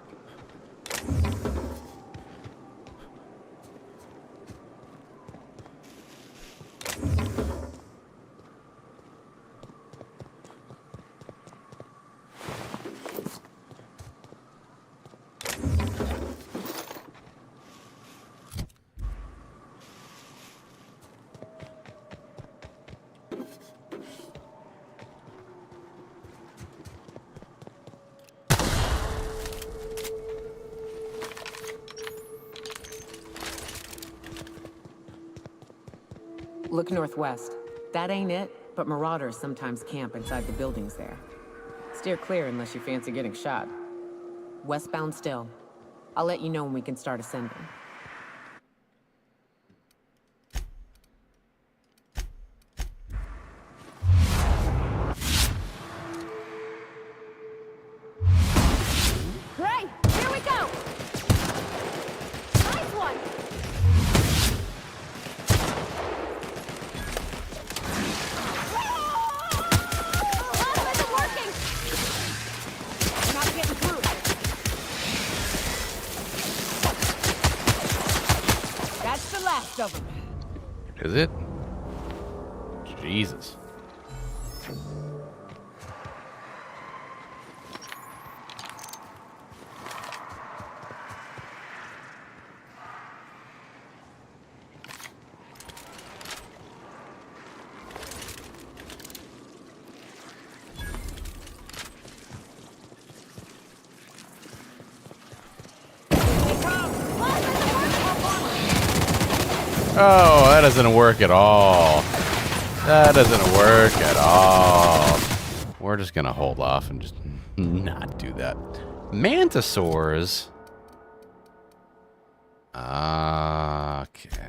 S4: Look northwest. That ain't it, but marauders sometimes camp inside the buildings there. Steer clear unless you fancy getting shot. Westbound still. I'll let you know when we can start ascending.
S3: Great! Here we go! Nice one! Plasma isn't working!
S4: We're not getting through. That's the last of them.
S1: Is it? Jesus. Oh, that doesn't work at all. That doesn't work at all. We're just gonna hold off and just not do that. Mantisaurs. Okay.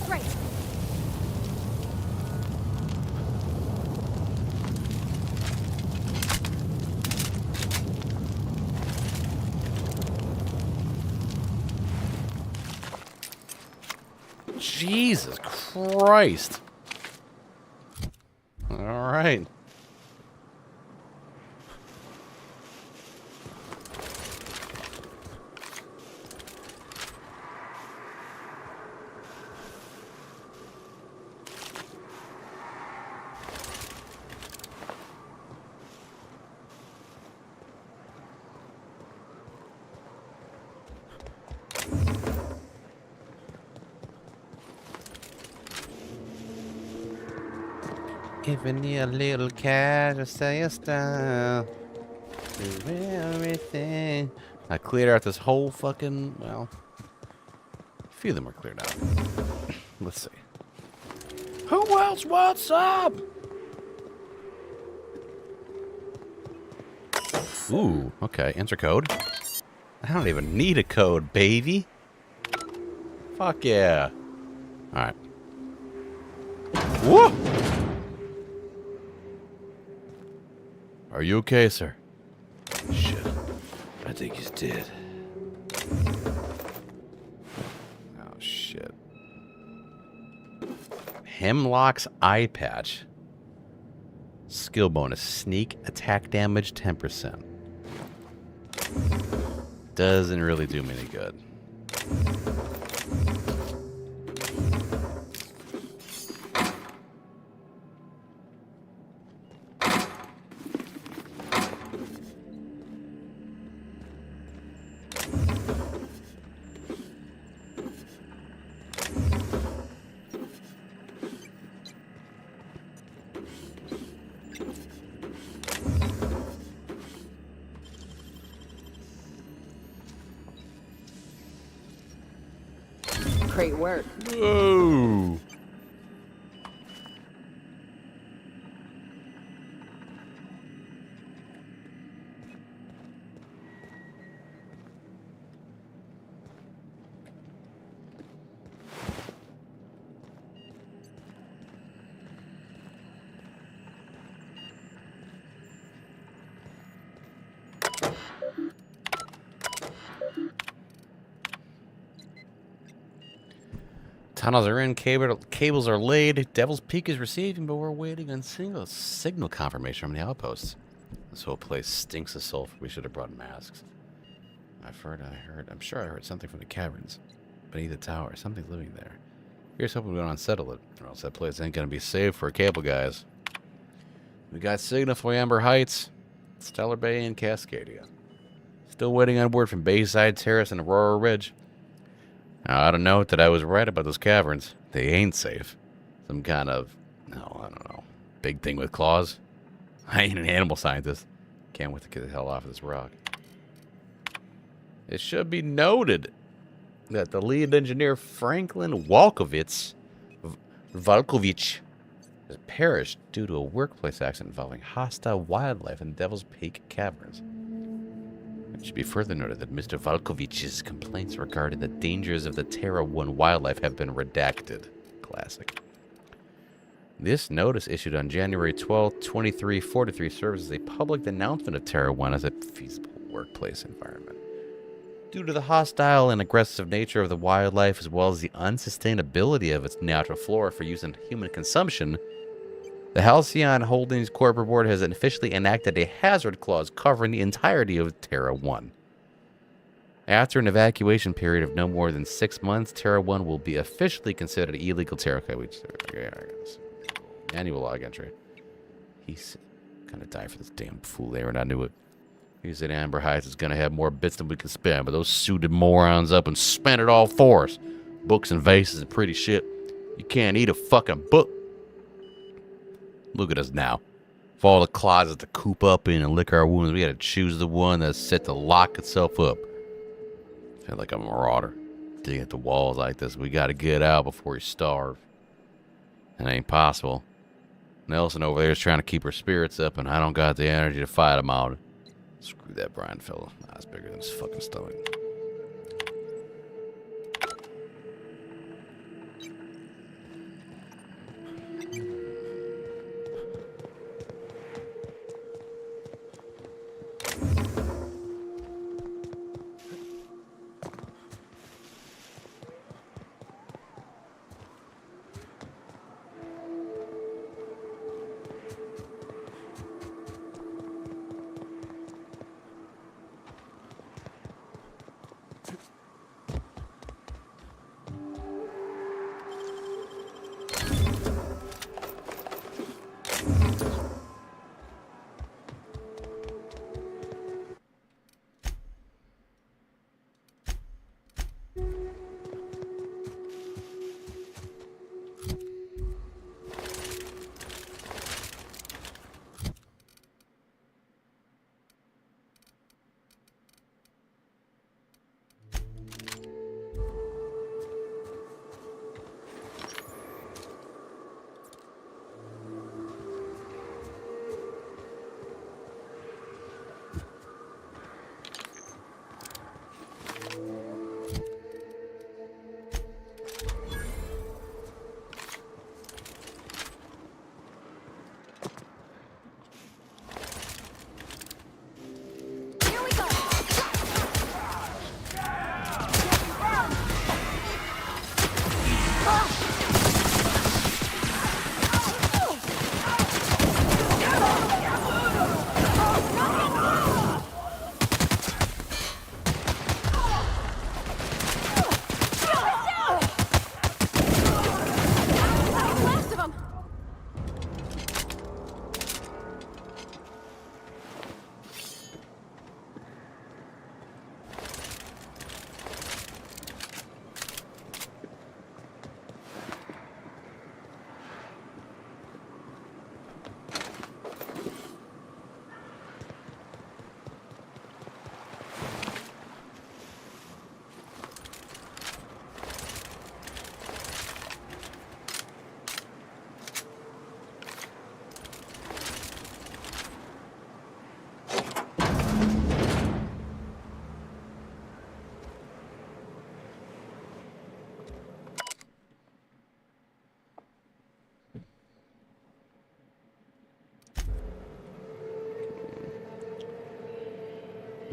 S3: Great.
S1: Jesus Christ. All right. If you need a little cash, just say your style. Do everything. I cleared out this whole fucking, well, a few of them are cleared out. Let's see. Who else wants up? Ooh, okay, enter code. I don't even need a code, baby. Fuck yeah. Alright. Whoa! Are you okay, sir? Shit. I think he's dead. Oh, shit. Hemlock's eye patch. Skill bonus. Sneak attack damage 10%. Doesn't really do me any good.
S4: Great work.
S1: Whoa! Tunnels are in, cables are laid, Devil's Peak is receiving, but we're waiting on signal confirmation from the outposts. This whole place stinks of sulfur. We should have brought masks. I'm sure I heard something from the caverns. Beneath the tower, something's living there. Here's hoping we don't unsettle it, or else that place ain't gonna be safe for cable guys. We got signal from Amber Heights, Stellar Bay, and Cascadia. Still waiting on word from Bayside Terrace and Aurora Ridge. Now, I don't know that I was right about those caverns. They ain't safe. Some kind of, no, I don't know, big thing with claws. I ain't an animal scientist. Can't wait to get the hell off of this rock. It should be noted that the lead engineer, Franklin Volkovich, has perished due to a workplace accident involving hostile wildlife in Devil's Peak Caverns. It should be further noted that Mr. Volkovich's complaints regarding the dangers of the Terra 1 wildlife have been redacted. Classic. This notice issued on January 12, 2343 serves as a public announcement of Terra 1 as a feasible workplace environment. Due to the hostile and aggressive nature of the wildlife, as well as the unsustainability of its natural flora for use in human consumption, the Halcyon Holdings Corporate Board has officially enacted a hazard clause covering the entirety of Terra 1. After an evacuation period of no more than 6 months, Terra 1 will be officially considered illegal territory. Annual log entry. He's gonna die for this damn fool there, and I knew it. He said Amber Heights is gonna have more bits than we can spend, but those suited morons up and spent it all for us. Books and vases and pretty shit. You can't eat a fucking book. Look at us now. For all the closets to coop up in and lick our wounds, we had to choose the one that's set to lock itself up. I feel like I'm a marauder. Digging at the walls like this, we gotta get out before we starve. It ain't possible. Nelson over there is trying to keep her spirits up, and I don't got the energy to fight him out. Screw that Brian fellow. That's bigger than his fucking stomach.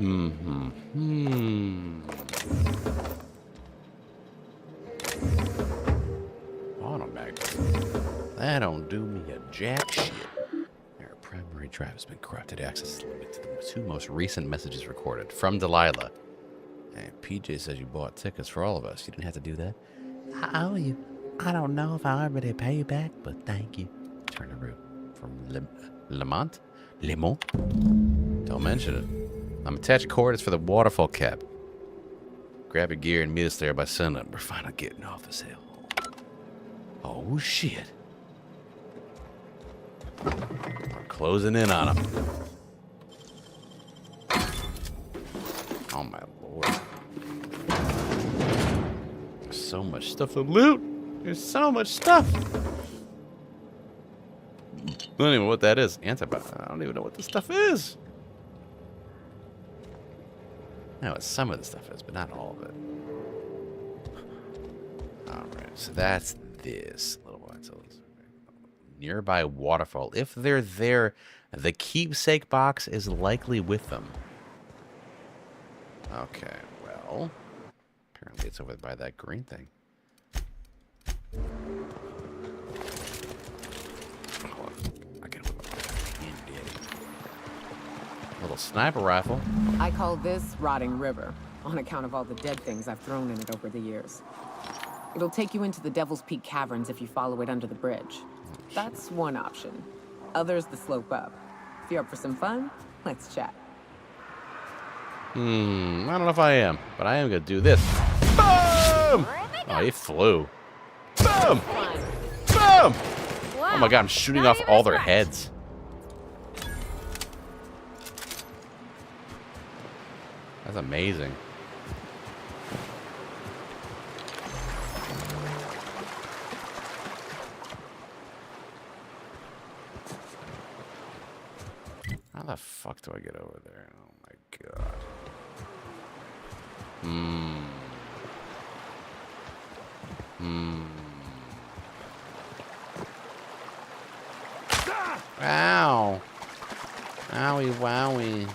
S1: Auto mags. That don't do me a jack shit. Our primary drive has been corrupted. Access is limited to the two most recent messages recorded. From Delilah. Hey, PJ says you bought tickets for all of us. You didn't have to do that. I owe you. I don't know if I'll ever pay you back, but thank you. Turn the route. From Lemont? Don't mention it. I'm attaching coordinates for the waterfall cap. Grab your gear and meet us there by sundown. We're finally getting off this hill. Oh, shit. We're closing in on him. Oh, my lord. There's so much stuff to loot. There's so much stuff. I don't even know what that is. Antibiotic. I don't even know what this stuff is. I know what some of the stuff is, but not all of it. Alright, so that's this little one. So nearby waterfall. If they're there, the keepsake box is likely with them. Okay, well, apparently it's over by that green thing. Hold on. I can whip up a little sniper rifle.
S4: I call this Rotting River, on account of all the dead things I've thrown in it over the years. It'll take you into the Devil's Peak Caverns if you follow it under the bridge. That's one option. Others the slope up. If you're up for some fun, let's chat.
S1: I don't know if I am, but I am gonna do this. Boom! Oh, he flew. Boom! Boom! Oh my god, I'm shooting off all their heads. That's amazing. How the fuck do I get over there? Oh my god. Ow. Owie wowie.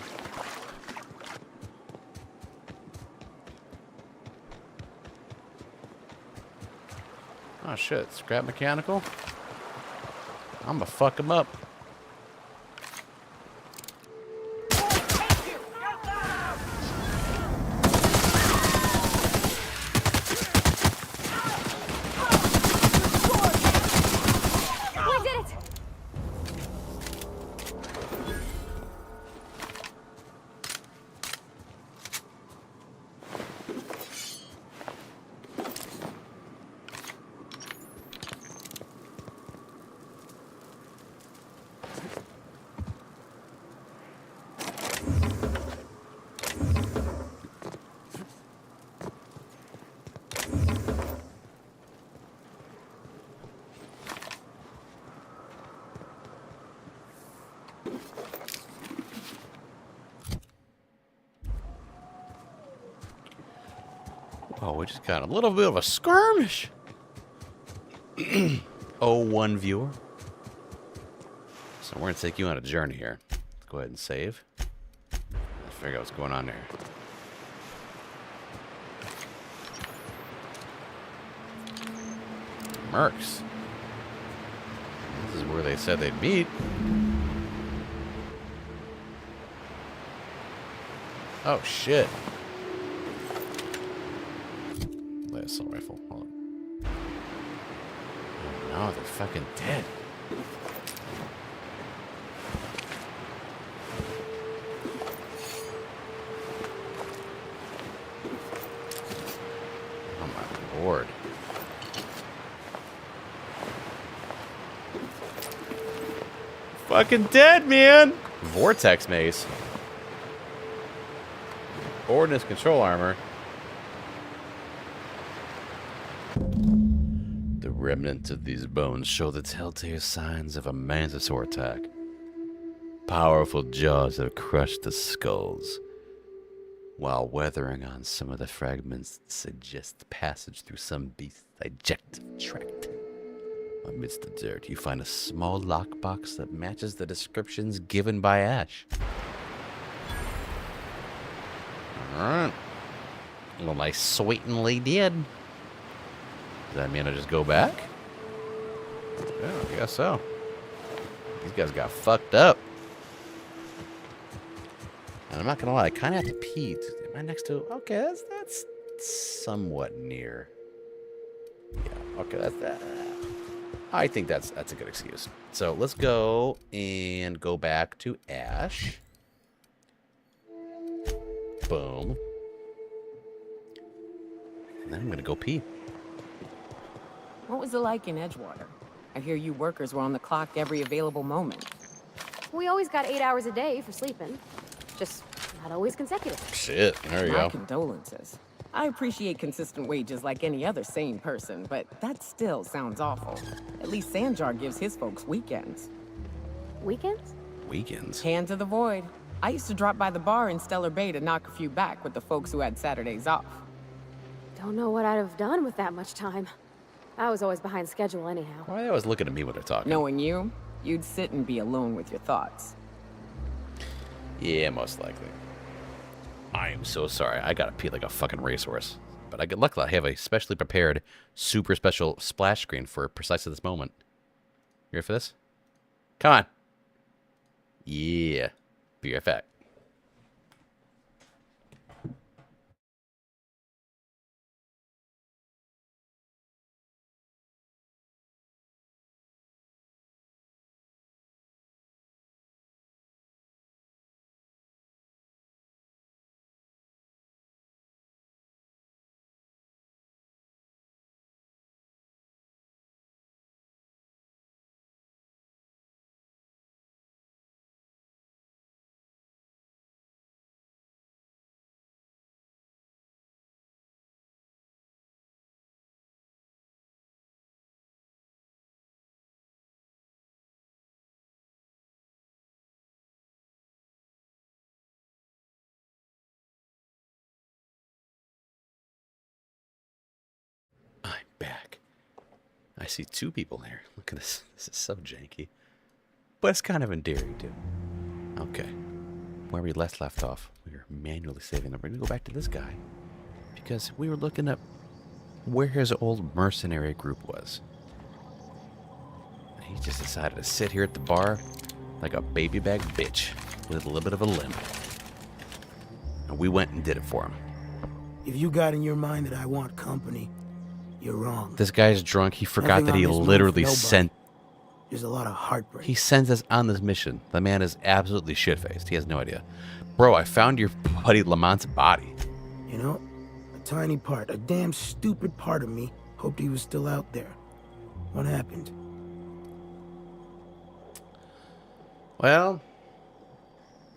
S1: Oh shit, scrap mechanical? I'm gonna fuck him up. Oh, we just got a little bit of a skirmish. 01 viewer. So we're going to take you on a journey here. Let's go ahead and save. Let's figure out what's going on there. Mercs. This is where they said they'd meet. Oh, shit. Assault rifle. Hold on. Oh no, they're fucking dead. Oh my lord. Fucking dead, man! Vortex mace. Ordnance control armor. Remnants of these bones show the telltale signs of a mantisaur attack. Powerful jaws have crushed the skulls, while weathering on some of the fragments suggest passage through some beast's digestive tract. Amidst the dirt, you find a small lockbox that matches the descriptions given by Ash. Alright. Well, I sweetly did. Does that mean I just go back? Yeah, I guess so. These guys got fucked up. And I'm not gonna lie, I kind of have to pee. Am I next to? Okay, that's somewhat near. Yeah. Okay, that's that. I think that's a good excuse. So let's go and go back to Ash. Boom. And then I'm gonna go pee.
S4: What was it like in Edgewater? I hear you workers were on the clock every available moment.
S3: We always got 8 hours a day for sleeping. Just not always consecutive.
S1: Shit, there you
S4: My
S1: go.
S4: condolences. I appreciate consistent wages like any other sane person, but that still sounds awful. At least Sanjar gives his folks weekends.
S3: Weekends?
S1: Weekends?
S4: Hands of the void. I used to drop by the bar in Stellar Bay to knock a few back with the folks who had Saturdays off.
S3: Don't know what I'd have done with that much time. I was always behind schedule anyhow.
S1: Why are they always looking at me when they're talking?
S4: Knowing you, you'd sit and be alone with your thoughts.
S1: Yeah, most likely. I am so sorry. I gotta pee like a fucking racehorse. But luckily I have a specially prepared, super special splash screen for precisely this moment. You ready for this? Come on. Yeah. Be right back. Back. I see two people here. Look at this. This is so janky. But it's kind of endearing, too. Okay. Where we left off, we were manually saving them. We're going to go back to this guy. Because we were looking up where his old mercenary group was. And he just decided to sit here at the bar like a baby bag bitch with a little bit of a limp. And we went and did it for him.
S15: If you got in your mind that I want company, you're wrong.
S1: This guy's drunk. He forgot that he literally sent...
S15: There's a lot of heartbreak.
S1: He sends us on this mission. The man is absolutely shit-faced. He has no idea. Bro, I found your buddy Lamont's body.
S15: You know, a tiny part, a damn stupid part of me hoped he was still out there. What happened?
S1: Well,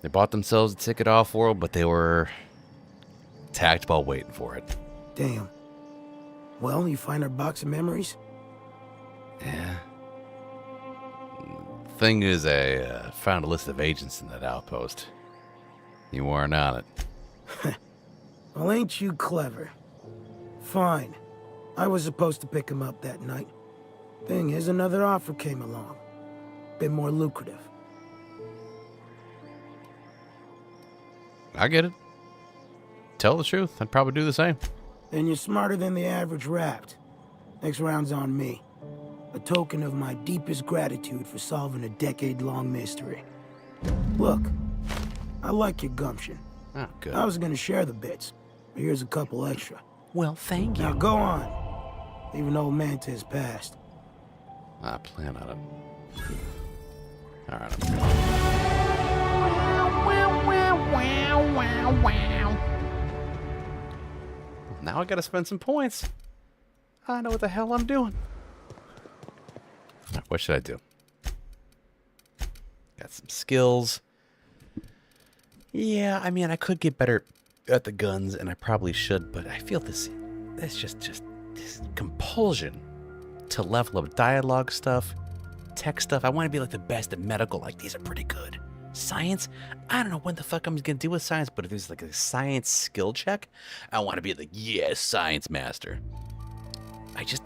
S1: they bought themselves a ticket off-world, but they were attacked while waiting for it.
S15: Damn. Well, you find our box of memories?
S1: Yeah. Thing is, I found a list of agents in that outpost. You weren't on it.
S15: Well, ain't you clever? Fine. I was supposed to pick him up that night. Thing is, another offer came along. Bit more lucrative.
S1: I get it. Tell the truth. I'd probably do the same.
S15: Then you're smarter than the average Rapt. Next round's on me. A token of my deepest gratitude for solving a decade-long mystery. Look, I like your gumption.
S1: Oh, good.
S15: I was gonna share the bits, but here's a couple extra.
S1: Well, thank you.
S15: Now go on. Leave an old man to his past.
S1: I plan on it. All right. Now I gotta spend some points. I know what the hell I'm doing. Right, what should I do? Got some skills. Yeah, I mean, I could get better at the guns, and I probably should, but I feel this just this compulsion to level up dialogue stuff, tech stuff. I want to be like the best at medical. Like, these are pretty good. Science, I don't know what the fuck I'm gonna do with science, but if there's like a science skill check, I want to be like, yes, science master. I just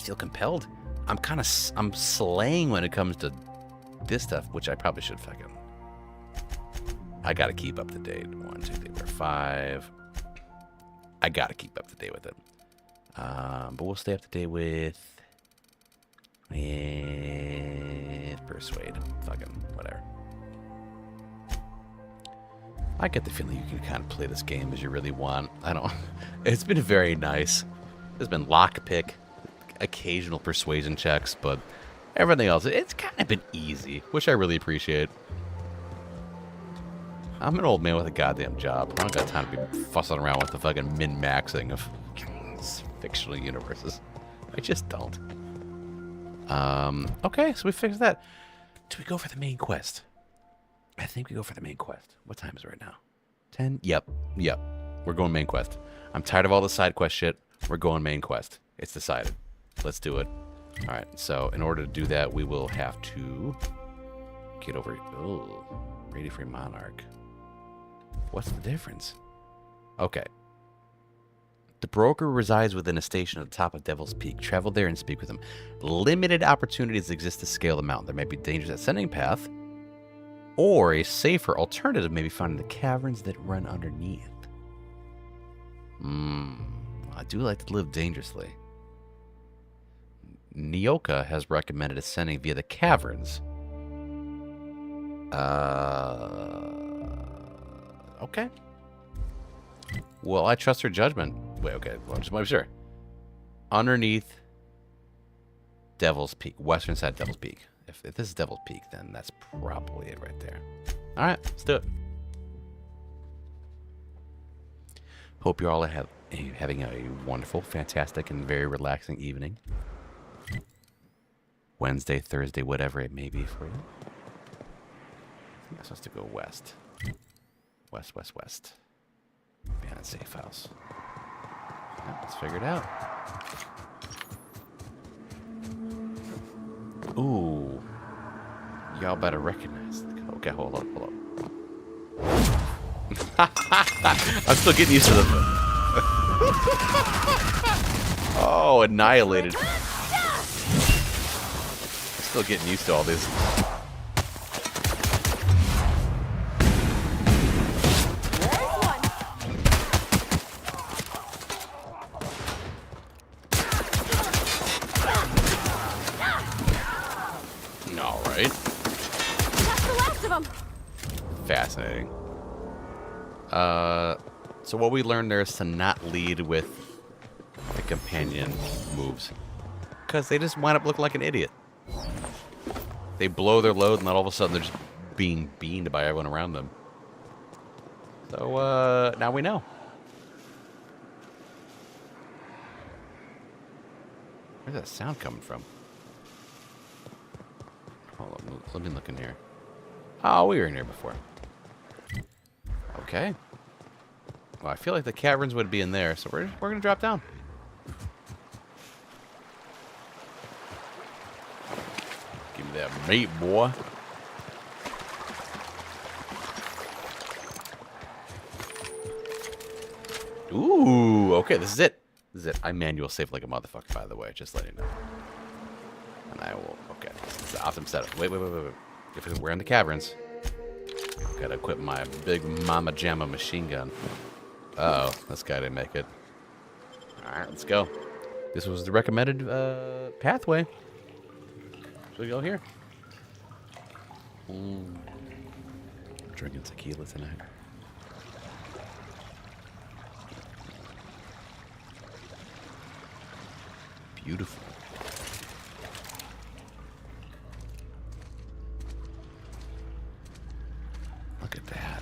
S1: feel compelled. I'm slaying when it comes to this stuff, which I probably should fucking I gotta keep up to date. 1, 2, 3, 4, 5. I gotta keep up to date with it. But we'll stay up to date with persuade. Fucking whatever. I get the feeling you can kind of play this game as you really want. I don't. It's been very nice. There's been lockpick, occasional persuasion checks, but everything else, it's kind of been easy, which I really appreciate. I'm an old man with a goddamn job. I don't got time to be fussing around with the fucking min-maxing of fictional universes. I just don't. Okay, so we fixed that. Do we go for the main quest? I think we go for the main quest. What time is it right now? 10? Yep. We're going main quest. I'm tired of all the side quest shit. We're going main quest. It's decided. Let's do it. All right, so in order to do that, we will have to get over... Oh, Radio Free Monarch. What's the difference? Okay. The broker resides within a station at the top of Devil's Peak. Travel there and speak with him. Limited opportunities exist to scale the mountain. There may be dangers ascending path, or a safer alternative may be found in the caverns that run underneath. I do like to live dangerously. Nyoka has recommended ascending via the caverns. Okay. Well, I trust her judgment. Wait, okay. Well, just make sure. Underneath Devil's Peak. Western side of Devil's Peak. If this is Devil's Peak, then that's probably it right there. All right, let's do it. Hope you're all having a wonderful, fantastic, and very relaxing evening. Wednesday, Thursday, whatever it may be for you. I think I'm supposed to go west. West. Behind a safe house. Yeah, let's figure it out. Ooh. Y'all better recognize the code. Okay, hold up. I'm still getting used to the... Oh, annihilated. Still getting used to all this. All right.
S3: That's the last of them.
S1: Fascinating. So what we learned there is to not lead with the companion moves, because they just wind up looking like an idiot. They blow their load, and then all of a sudden they're just being beamed by everyone around them. So now we know. Where's that sound coming from? Hold on, let me look in here. Oh, we were in here before. Okay. Well, I feel like the caverns would be in there, so we're gonna drop down. Give me that meat, boy. Ooh, okay, this is it. This is it. I manual save like a motherfucker, by the way, just letting you know. And I will, okay, this is the optimum setup. Wait. If we're in the caverns, gotta equip my big mama jamma machine gun. Uh-oh, this guy didn't make it. Alright, let's go. This was the recommended pathway. So we go here. I'm drinking tequila tonight. Beautiful. Look at that.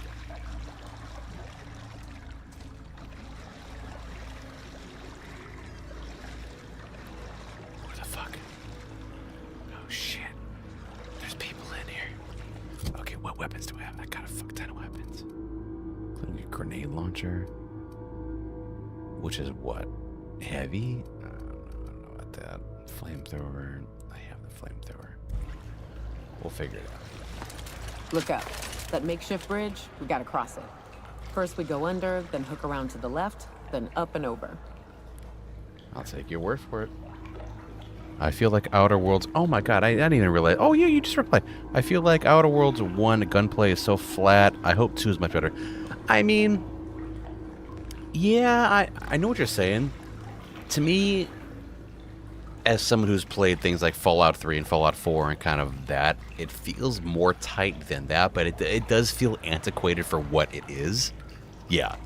S1: What the fuck? Oh shit. There's people in here. Okay, what weapons do we have? I got a fuck ton of weapons. Including a grenade launcher. Which is what? Heavy? I don't know about that. Flamethrower. I have the flamethrower. We'll figure it out.
S4: Look up. That makeshift bridge, we gotta cross it. First we go under, then hook around to the left, then up and over.
S1: I'll take your word for it. I feel like Outer Worlds... Oh my god, I didn't even realize... Oh yeah, you just replied. I feel like Outer Worlds 1 gunplay is so flat. I hope 2 is much better. I mean... Yeah, I know what you're saying. To me, as someone who's played things like Fallout 3 and Fallout 4 and kind of that, it feels more tight than that, but it does feel antiquated for what it is. Yeah,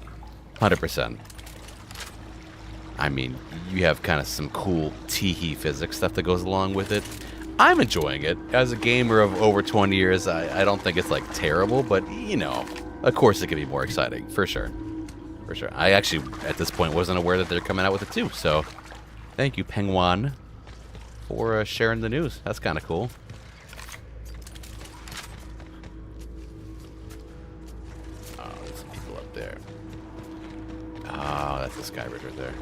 S1: 100%. I mean, you have kind of some cool tee-hee physics stuff that goes along with it. I'm enjoying it. As a gamer of over 20 years, I don't think it's, like, terrible, but, you know, of course it could be more exciting, for sure. For sure. I actually, at this point, wasn't aware that they're coming out with it, too, so thank you, Penguin, for sharing the news. That's kind of cool. Oh, there's some people up there. Oh, that's the sky bridge right there.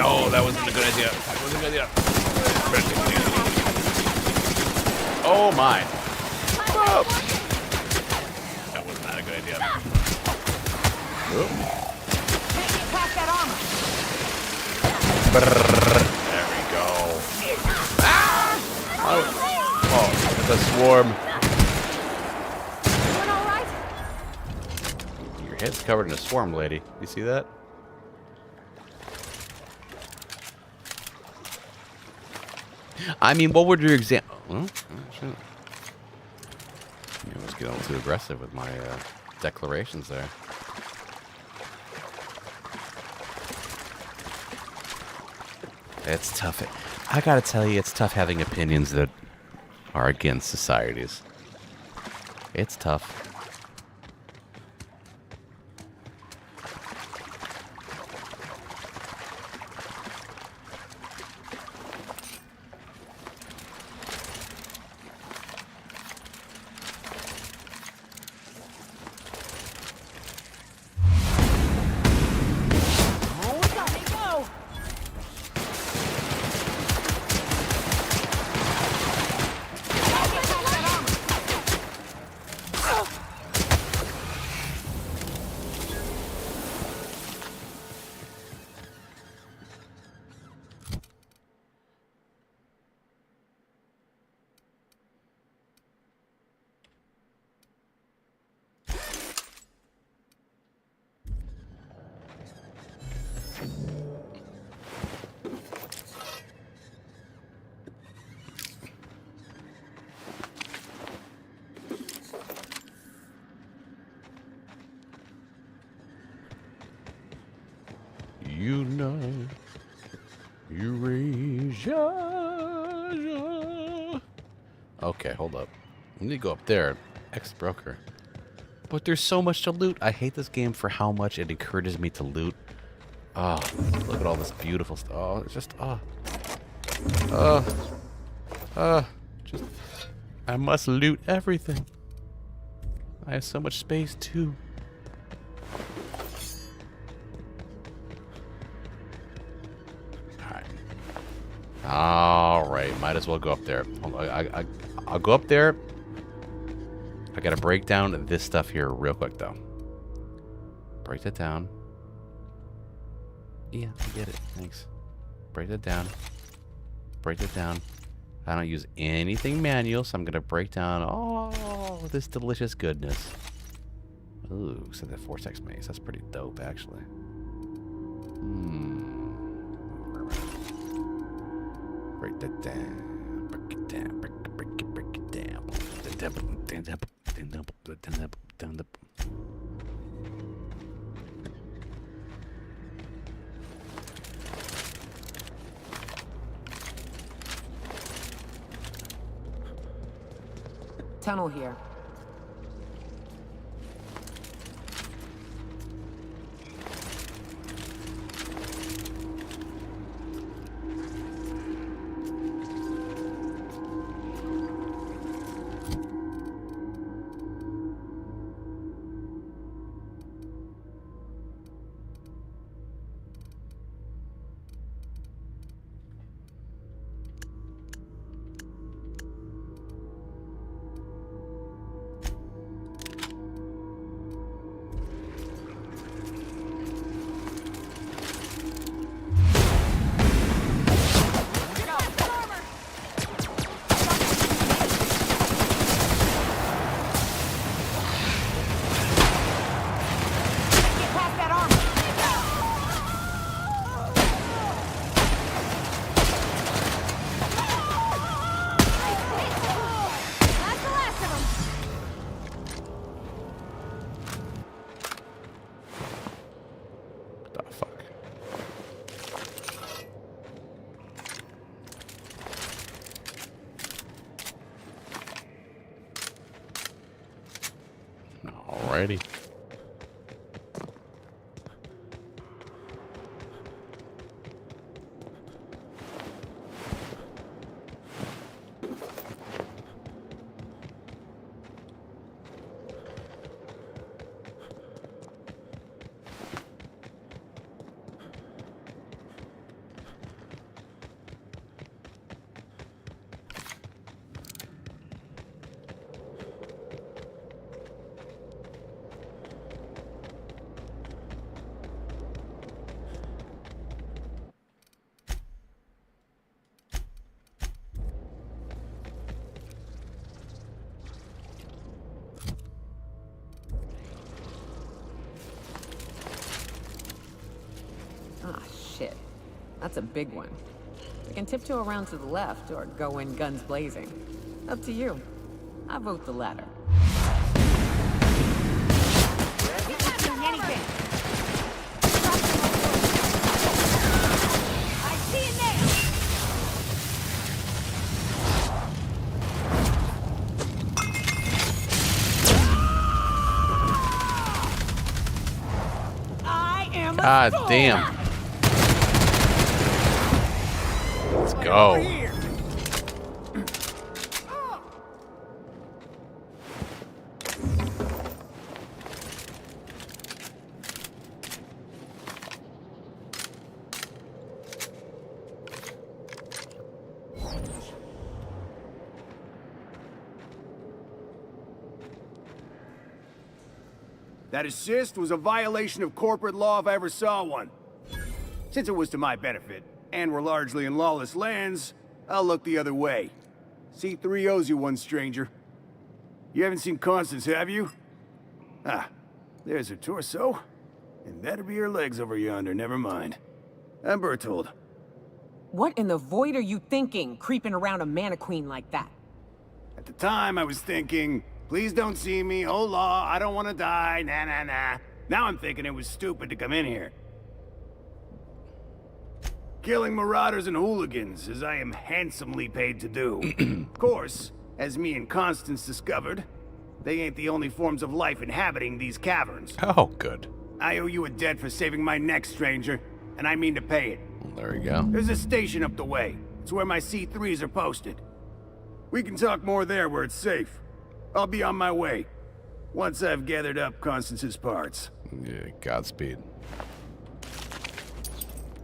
S1: Oh, that wasn't a good idea. That wasn't a good idea. Oh my. Whoa. That was not a good idea. There we go. Ah! Oh, it's a swarm.
S3: Doing all right?
S1: Your head's covered in a swarm, lady. You see that? I mean, what would your example? Oh, shit. I was getting a little too aggressive with my declarations there. It's tough. I gotta tell you, it's tough having opinions that are against societies. It's tough. You know, Eurasia. Okay, hold up. We need to go up there. Ex-broker. But there's so much to loot. I hate this game for how much it encourages me to loot. Oh, look at all this beautiful stuff. Oh, it's just, just, I must loot everything. I have so much space, too. Alright, might as well go up there. I'll go up there. I gotta break down this stuff here real quick, though. Break that down. Yeah, I get it. Thanks. Break that down. Break it down. I don't use anything manual, so I'm gonna break down all this delicious goodness. Ooh, so that vortex maze. That's pretty dope, actually. Break that down. Break it down. Break it down.
S4: Tunnel here.
S1: Alrighty.
S4: Ah, shit. That's a big one. We can tiptoe around to the left or go in guns blazing. Up to you. I vote the latter.
S1: God damn. Let's go.
S16: That assist was a violation of corporate law if I ever saw one. Since it was to my benefit, and we're largely in lawless lands, I'll look the other way. C3 owes you one, stranger. You haven't seen Constance, have you? Ah, there's her torso. And that'll be her legs over yonder, never mind. I'm Bertold.
S4: What in the void are you thinking, creeping around a mannequin like that?
S16: At the time, I was thinking, please don't see me, oh law, I don't want to die, nah nah nah. Now I'm thinking it was stupid to come in here. Killing marauders and hooligans, as I am handsomely paid to do. Of course, as me and Constance discovered, they ain't the only forms of life inhabiting these caverns.
S1: Oh, good.
S16: I owe you a debt for saving my neck, stranger, and I mean to pay it.
S1: Well, there we go.
S16: There's a station up the way. It's where my C3s are posted. We can talk more there where it's safe. I'll be on my way, once I've gathered up Constance's parts.
S1: Yeah, Godspeed.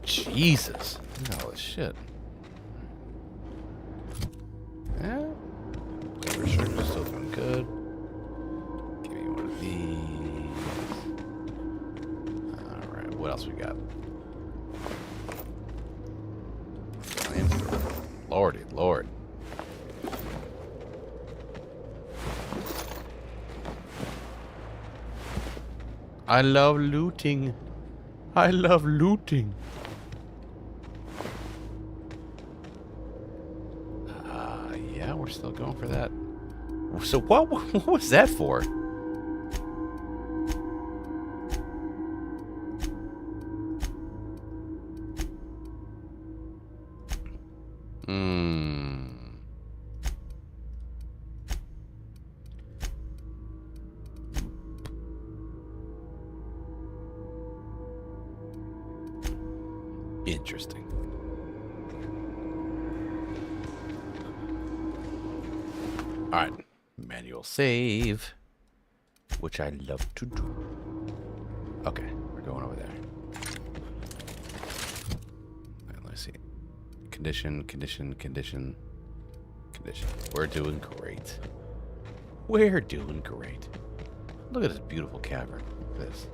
S1: Jesus. Look at all this shit. Yeah. Restriction's still doing good. Give me one of these. Alright, what else we got? Lordy, Lord. I love looting. I love looting. Yeah, we're still going for that. So what was that for? Interesting. Alright. Manual save. Which I love to do. Okay, we're going over there. Alright, let's see. Condition. We're doing great. We're doing great. Look at this beautiful cavern. Look at this.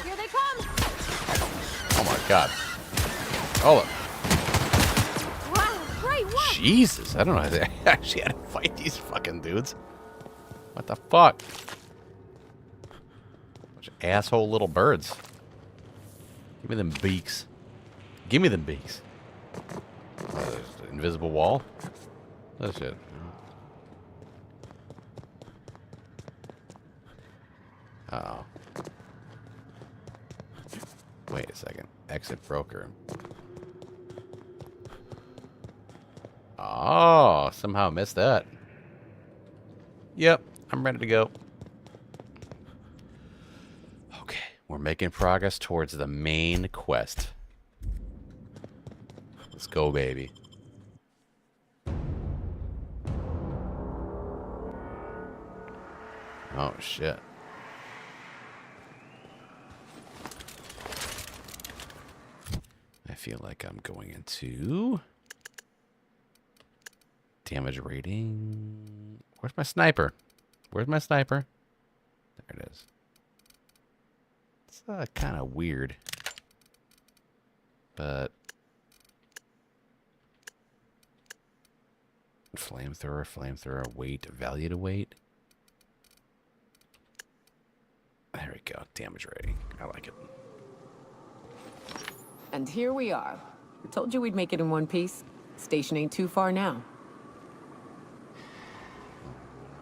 S3: Here they come!
S1: Oh my god. Hold up.
S3: Wow, great work!
S1: Jesus, I don't know how they actually had to fight these fucking dudes. What the fuck? Bunch of asshole little birds. Give me them beaks. Give me them beaks. Oh, there's the invisible wall. That shit. Uh-oh. Wait a second. Exit broker. Oh, somehow missed that. Yep, I'm ready to go. Okay, we're making progress towards the main quest. Let's go, baby. Oh, shit. I feel like I'm going into damage rating. Where's my sniper? Where's my sniper? There it is. It's kind of weird. But flamethrower, weight, value to weight. There we go. Damage rating. I like it.
S4: And here we are. I told you we'd make it in one piece. Station ain't too far now.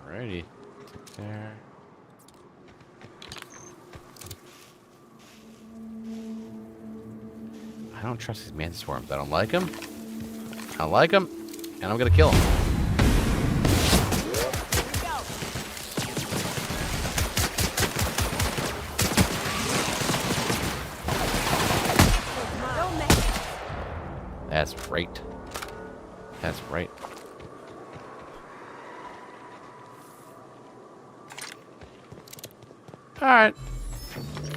S1: Alrighty. There. I don't trust these mantis swarms. I don't like them. I don't like them. And I'm gonna kill them. That's right. That's right. Alright.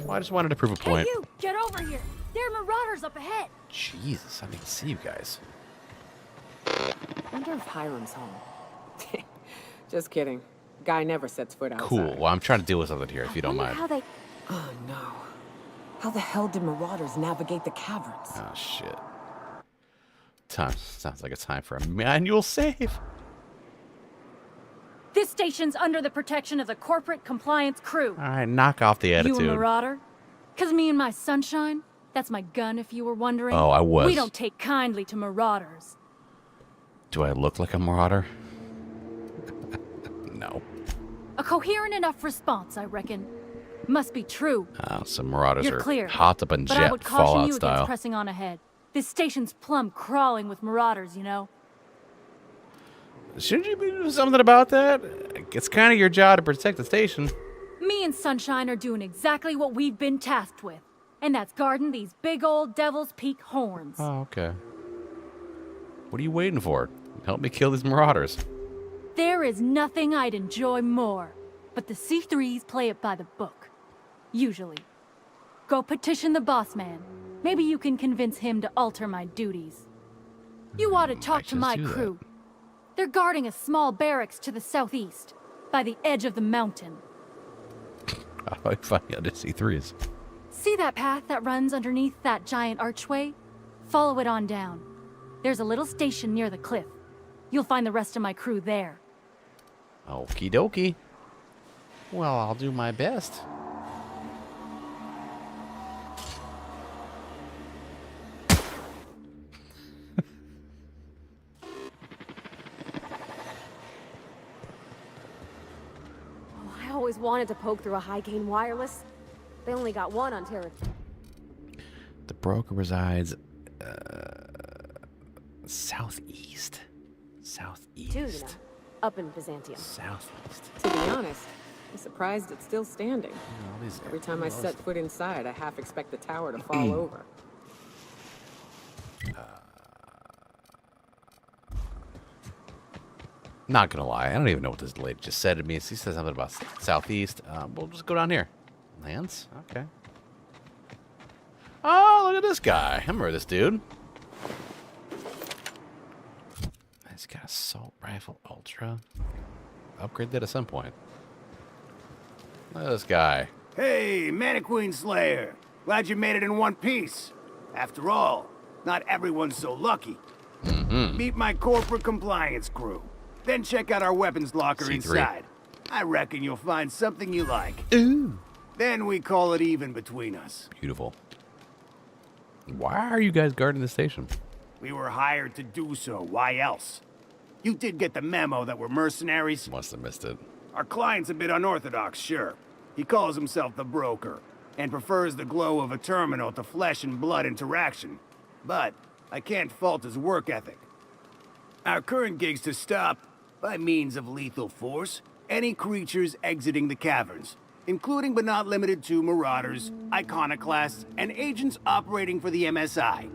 S1: Well, I just wanted to prove a point.
S17: Hey, you! Get over here! There are marauders up ahead!
S1: Jesus, I didn't see you guys.
S4: Wonder if Hiram's home. Just kidding. Guy never sets foot outside.
S1: Cool. Well, I'm trying to deal with something here, if you don't mind.
S4: How they... Oh, no. How the hell did marauders navigate the caverns?
S1: Oh, shit. Sounds like a time for a manual save.
S17: This station's under the protection of the corporate compliance crew.
S1: Alright, knock off the attitude.
S17: You a marauder? 'Cause me and my sunshine, that's my gun if you were wondering.
S1: Oh, I was.
S17: We don't take kindly to marauders.
S1: Do I look like a marauder? No.
S17: A coherent enough response, I reckon. Must be true.
S1: Some marauders
S17: You're
S1: are
S17: clear,
S1: hopped up in
S17: but I
S1: jet
S17: would caution
S1: Fallout
S17: you
S1: style.
S17: against pressing on ahead. This station's plumb crawling with marauders, you know?
S1: Shouldn't you be doing something about that? It's kind of your job to protect the station.
S17: Me and Sunshine are doing exactly what we've been tasked with. And that's guarding these big old Devil's Peak horns.
S1: Oh, okay. What are you waiting for? Help me kill these marauders.
S17: There is nothing I'd enjoy more, but the C3s play it by the book. Usually. Go petition the boss man. Maybe you can convince him to alter my duties. You ought to talk to my crew. They're guarding a small barracks to the southeast, by the edge of the mountain.
S1: How do I find the other C3s?
S17: See that path that runs underneath that giant archway? Follow it on down. There's a little station near the cliff. You'll find the rest of my crew there.
S1: Okie dokie. Well, I'll do my best.
S3: I always wanted to poke through a high-gain wireless. They only got one on Terra.
S1: The broker resides southeast. Southeast.
S3: Two, you know, up in Byzantium.
S1: Southeast.
S4: To be honest, I'm surprised it's still standing.
S1: Yeah,
S4: Every time I set foot inside, I half expect the tower to fall over.
S1: Not gonna lie, I don't even know what this lady just said to me. She said something about southeast. We'll just go down here. Lance? Okay. Oh, look at this guy. I remember this dude. He's got assault rifle ultra. Upgrade that at some point. Look at this guy.
S16: Hey, Mannequin Slayer. Glad you made it in one piece. After all, not everyone's so lucky. Meet my corporate compliance crew. Then check out our weapons locker
S1: C3.
S16: inside. I reckon you'll find something you like.
S1: Ooh.
S16: Then we call it even between us.
S1: Beautiful. Why are you guys guarding the station?
S16: We were hired to do so. Why else? You did get the memo that we're mercenaries?
S1: Must have missed it.
S16: Our client's a bit unorthodox, sure. He calls himself the broker, and prefers the glow of a terminal to flesh and blood interaction. But I can't fault his work ethic. Our current gig's to stop, by means of lethal force, any creatures exiting the caverns, including but not limited to marauders, iconoclasts, and agents operating for the MSI.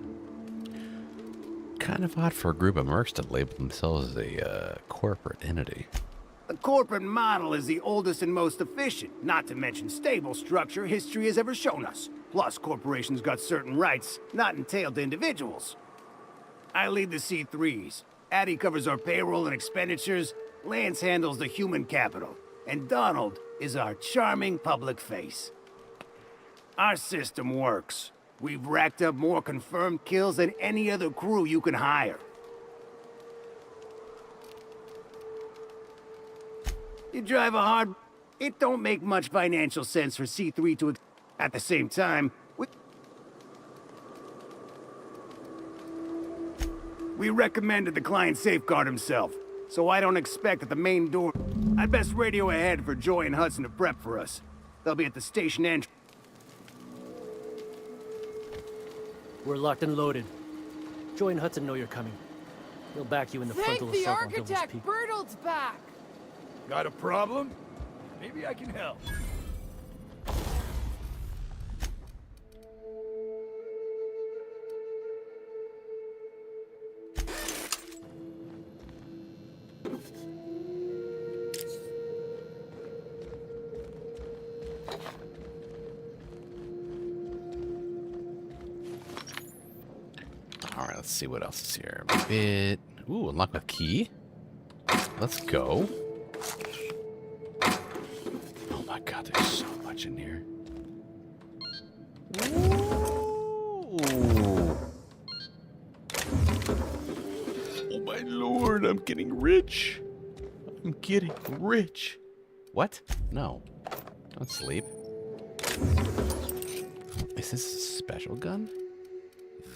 S1: Kind of odd for a group of mercs to label themselves as a corporate entity.
S16: The corporate model is the oldest and most efficient, not to mention stable structure history has ever shown us. Plus, corporations got certain rights not entailed to individuals. I lead the C3s. Addie covers our payroll and expenditures, Lance handles the human capital, and Donald is our charming public face. Our system works. We've racked up more confirmed kills than any other crew you can hire. You drive a hard... It don't make much financial sense for C3 to... At the same time, we recommended the client safeguard himself, so I don't expect at the main door... I'd best radio ahead for Joy and Hudson to prep for us. They'll be at the station entrance.
S7: We're locked and loaded. Joy and Hudson know you're coming. They'll back you in the frontal
S13: Thank the
S7: assault on Devil's
S13: architect!
S7: Peak.
S13: Bertolt's back!
S8: Got a problem? Maybe I can help.
S1: Alright, let's see what else is here. Ooh, unlock with key. Let's go. Oh my god, there's so much in here. Ooh. Oh my lord, I'm getting rich. I'm getting rich. What? No. Don't sleep. Is this a special gun?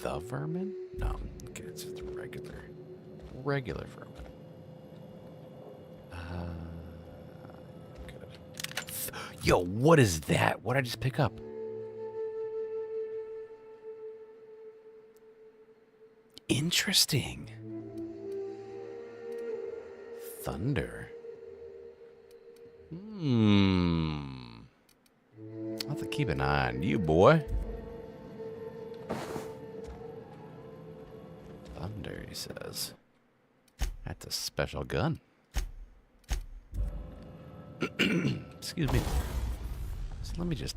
S1: The vermin? No. Okay, it's just regular. Regular vermin. Good. Yo, what is that? What did I just pick up? Interesting. Thunder. I'll have to keep an eye on you, boy. Thunder, he says. That's a special gun. Excuse me. So let me just...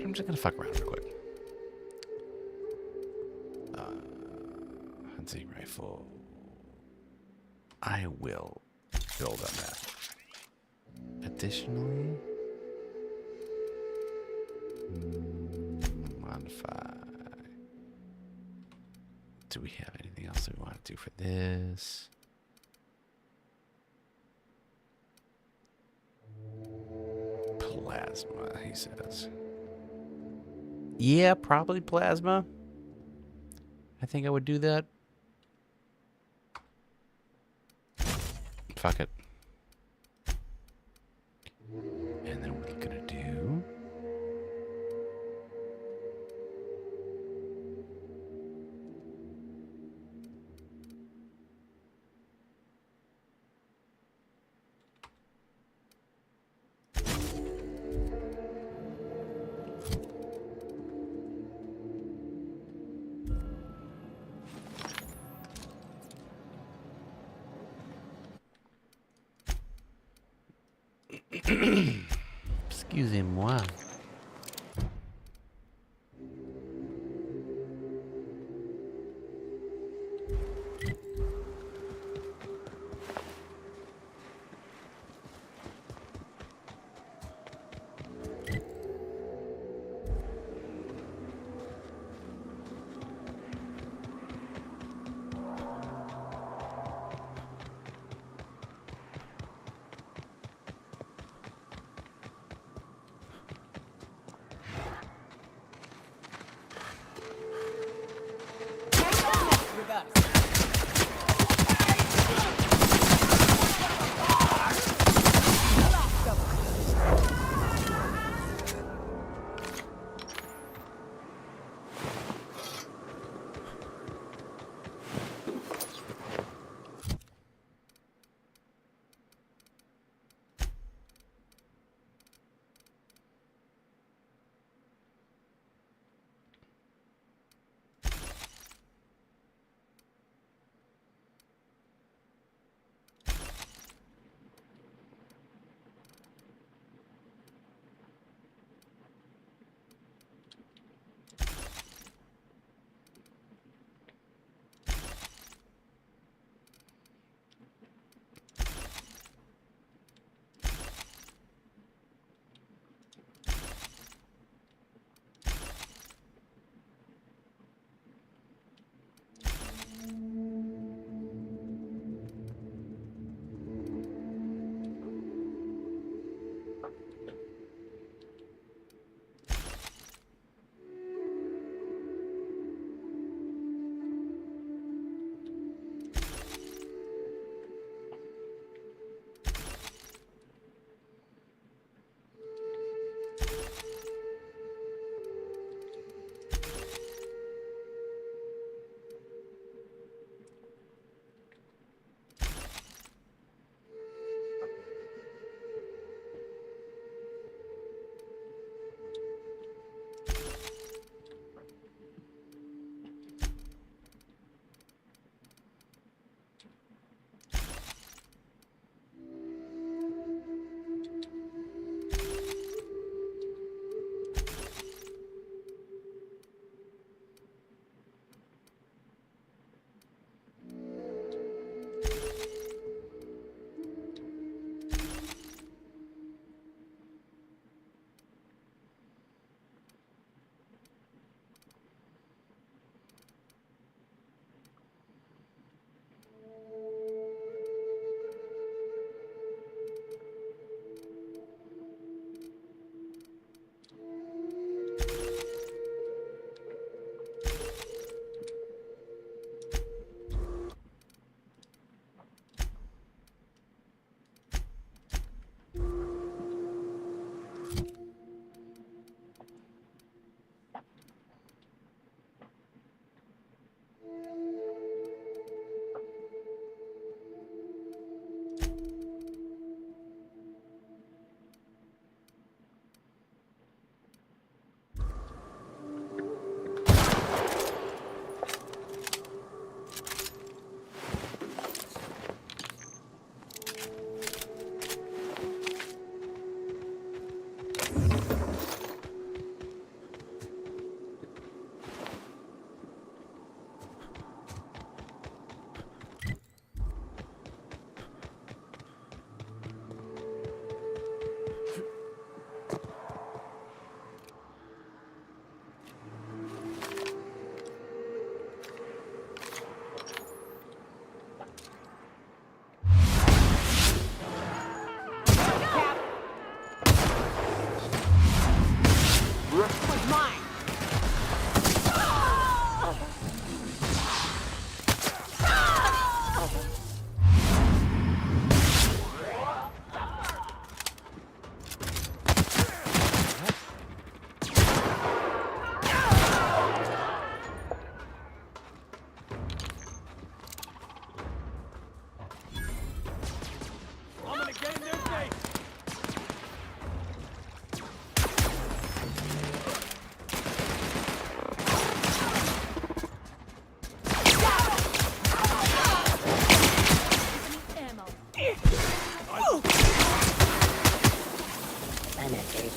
S1: I'm just gonna fuck around real quick. Hunting rifle. I will build on that. Additionally... modify... Do we have anything else that we want to do for this? Plasma, he says. Yeah, probably plasma. I think I would do that. Fuck it. And then we're gonna do... Excusez-moi.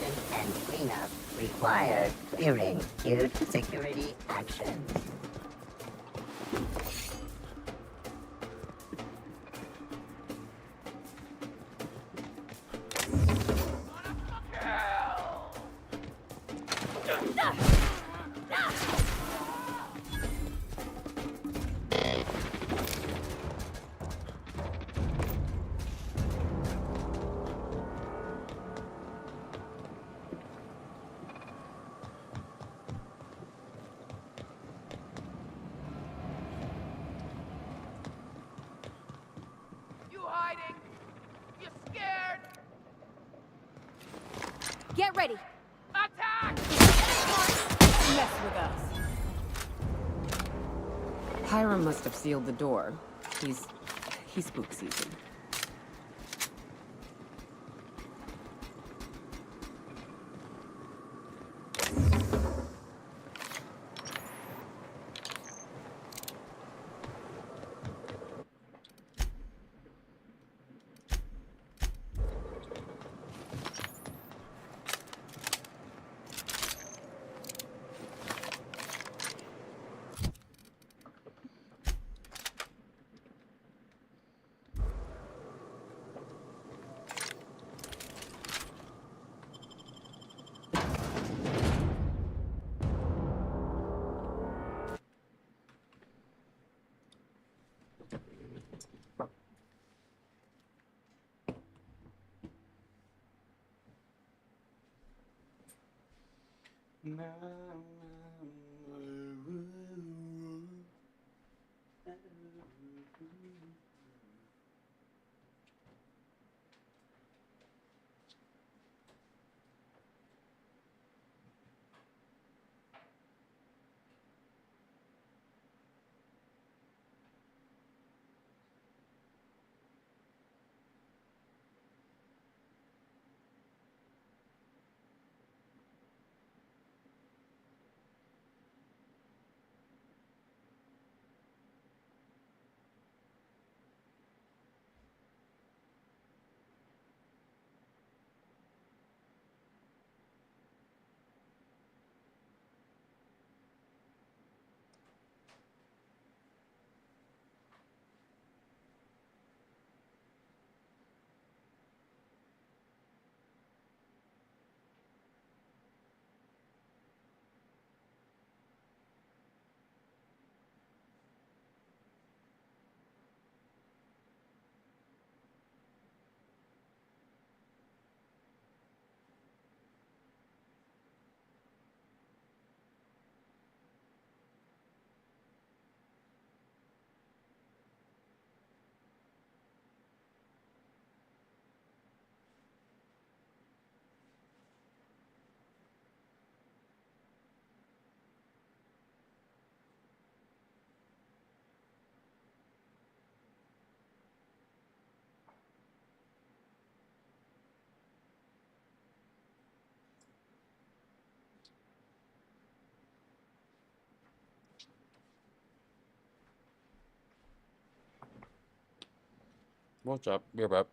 S18: Excavation and cleanup require clearing huge security actions.
S3: Get ready.
S4: Mess with us. Hiram must have sealed the door. He's spook season.
S10: What's up? You're up.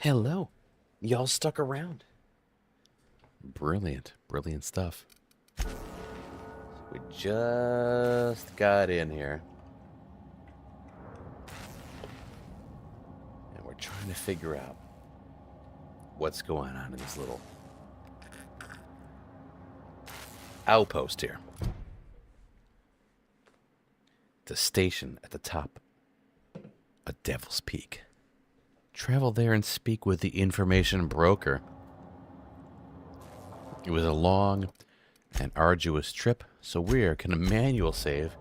S1: Hello. Y'all stuck around. Brilliant. Brilliant stuff. We just got in here. And we're trying to figure out what's going on in this little outpost here. The station at the top of Devil's Peak. Travel there and speak with the information broker. It was a long and arduous trip, so we're gonna manual save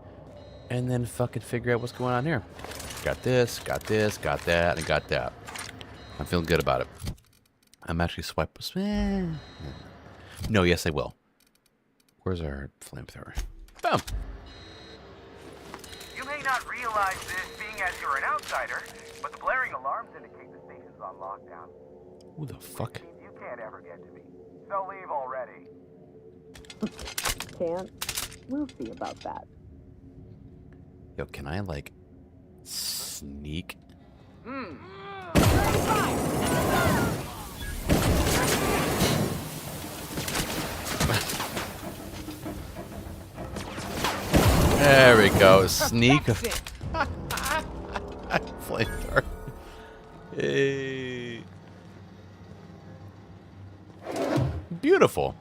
S1: and then fucking figure out what's going on here. Got this, got that, and got that. I'm feeling good about it. I'm actually swiping. No, yes, I will. Where's our flamethrower? Boom!
S19: You may not realize this being as you're an outsider, but the blaring alarms indicate the station's on lockdown.
S1: Who the fuck?
S19: Which means you can't ever get to me. So leave already.
S4: Can't. We'll see about that.
S1: Yo, can I, like, sneak? There we go. Sneak. Flamethrower. Hey. Beautiful.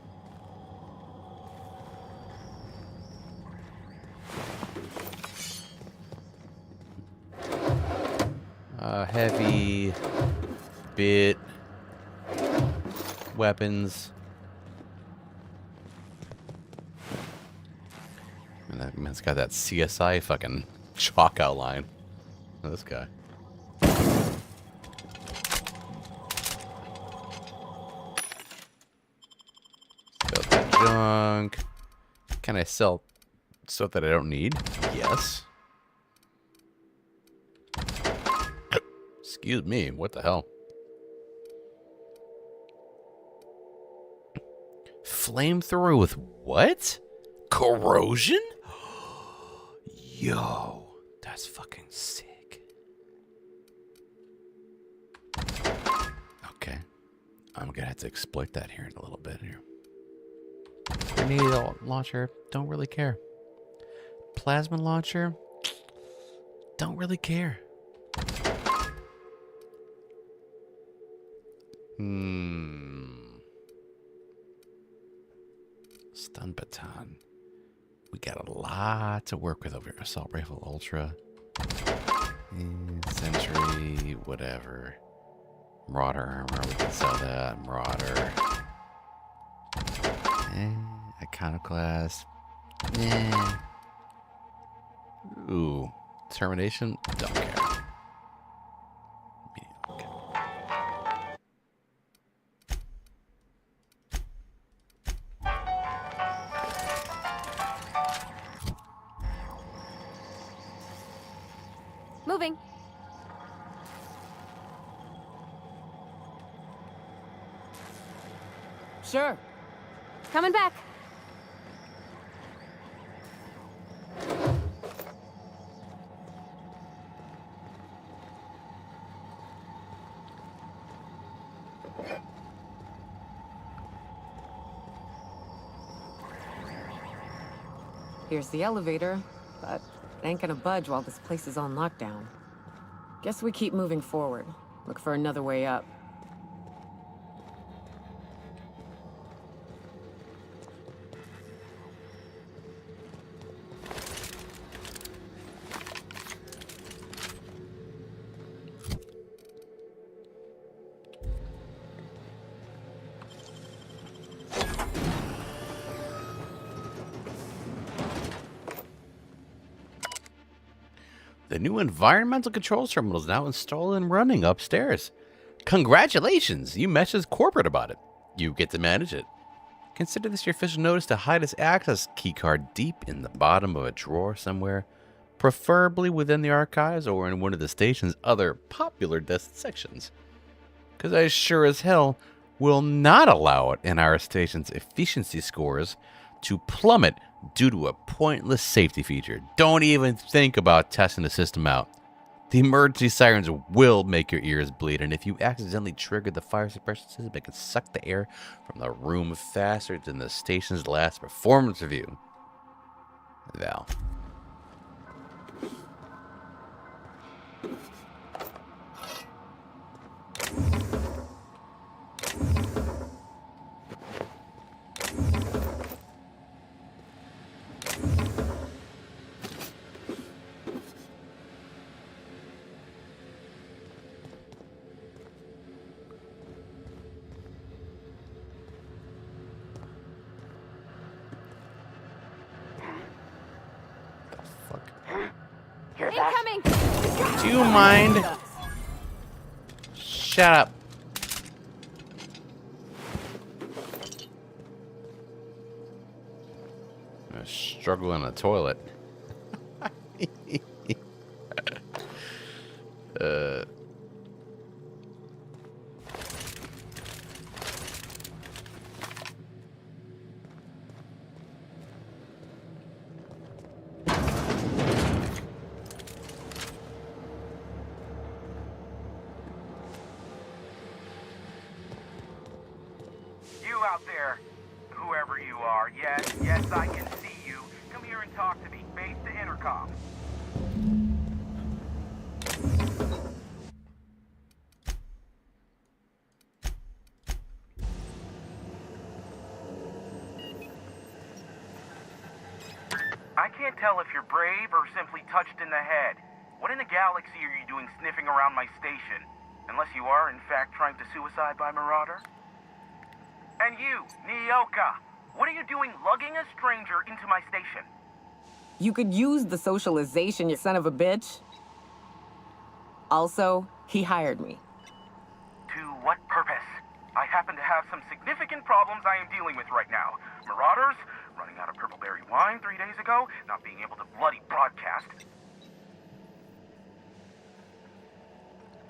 S1: Heavy bit weapons. And that man's got that CSI fucking chalk outline. This guy. Sell that junk. Can I sell stuff that I don't need? Yes. Excuse me, what the hell? Flamethrower with what? Corrosion? Yo, that's fucking sick. Okay. I'm gonna have to exploit that here in a little bit here. Grenade launcher, don't really care. Plasma launcher, don't really care. Stun baton. We got a lot to work with over here. Assault rifle, ultra, sentry, whatever. Marauder armor. We can sell that. Marauder. Iconoclast. Ooh. Termination. Don't care.
S3: Moving.
S4: Sure.
S3: Coming back.
S4: Here's the elevator, but it ain't gonna budge while this place is on lockdown. Guess we keep moving forward. Look for another way up.
S1: The new environmental control terminal is now installed and running upstairs. Congratulations! You messaged corporate about it. You get to manage it. Consider this your official notice to hide this access keycard deep in the bottom of a drawer somewhere, preferably within the archives or in one of the station's other popular desk sections. Because I sure as hell will not allow it in our station's efficiency scores to plummet due to a pointless safety feature. Don't even think about testing the system out. The emergency sirens will make your ears bleed, and if you accidentally trigger the fire suppression system, it can suck the air from the room faster than the station's last performance review. Val.
S3: Incoming!
S1: Do you mind? Shut up. I struggle in a toilet.
S19: You out there, whoever you are, yes, I can see you. Come here and talk to me. Face the intercom. I can't tell if you're brave or simply touched in the head. What in the galaxy are you doing sniffing around my station? Unless you are, in fact, trying to suicide by Marauder? And you, Nyoka, what are you doing lugging a stranger into my station?
S4: You could use the socialization, you son of a bitch. Also, he hired me.
S19: To what purpose? I happen to have some significant problems I am dealing with right now. Marauders, running out of purple berry wine 3 days ago, not being able to bloody broadcast.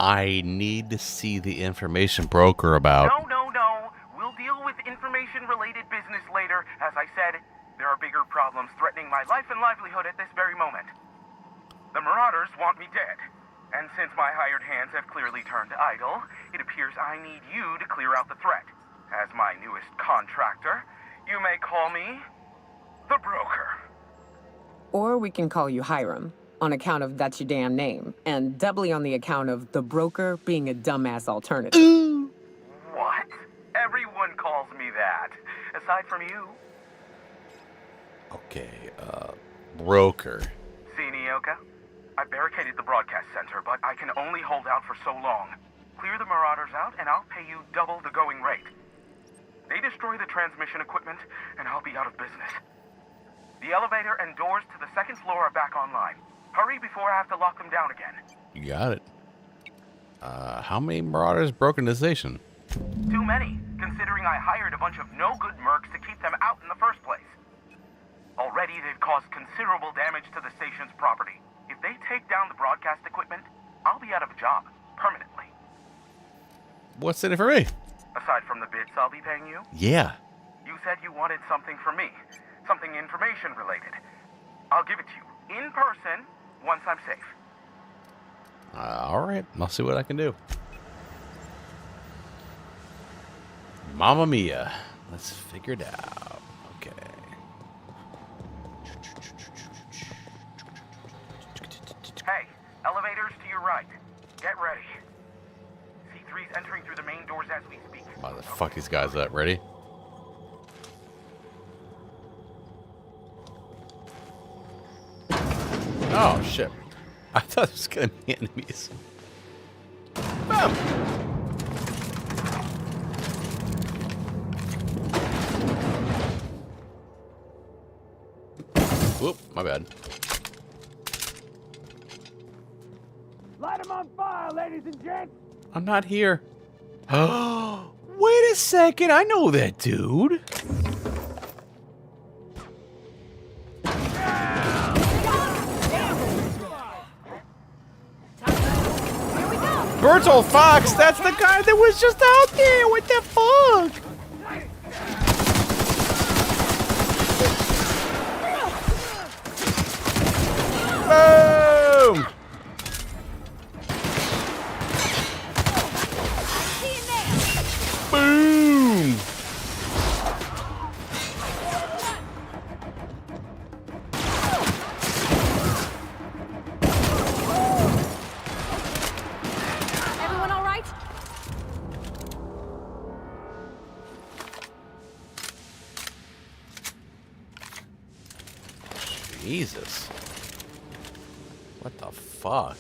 S1: I need to see the information broker about.
S19: No. We'll deal with information-related business later. As I said, there are bigger problems threatening my life and livelihood at this very moment. The Marauders want me dead. And since my hired hands have clearly turned idle, it appears I need you to clear out the threat. As my newest contractor, you may call me the Broker.
S4: Or we can call you Hiram, on account of that's your damn name, and doubly on the account of the Broker being a dumbass alternative.
S19: What? Everyone calls me that, aside from you.
S1: Okay, broker.
S19: See, Nyoka? I barricaded the broadcast center, but I can only hold out for so long. Clear the Marauders out, and I'll pay you double the going rate. They destroy the transmission equipment, and I'll be out of business. The elevator and doors to the second floor are back online. Hurry before I have to lock them down again.
S1: You got it. How many Marauders broke into the station?
S19: Too many, considering I hired a bunch of no-good mercs to keep them out in the first place. Already, they've caused considerable damage to the station's property. If they take down the broadcast equipment, I'll be out of a job, permanently.
S1: What's in it for me?
S19: Aside from the bits I'll be paying you?
S1: Yeah.
S19: You said you wanted something from me. Something information-related. I'll give it to you, in person, once I'm safe.
S1: All right, I'll see what I can do. Mamma mia. Let's figure it out. Okay.
S19: Hey, elevators to your right. Get ready. C3's entering through the main doors as we speak.
S1: Why the fuck these guys up? Ready? Oh, shit. I thought it was going to be enemies. Bam! Whoop, my bad.
S16: Light them on fire, ladies and gents!
S1: I'm not here. Oh, wait a second. I know that dude. Bertolt Fox, that's the guy that was just out there. What the fuck? Boom! What the fuck?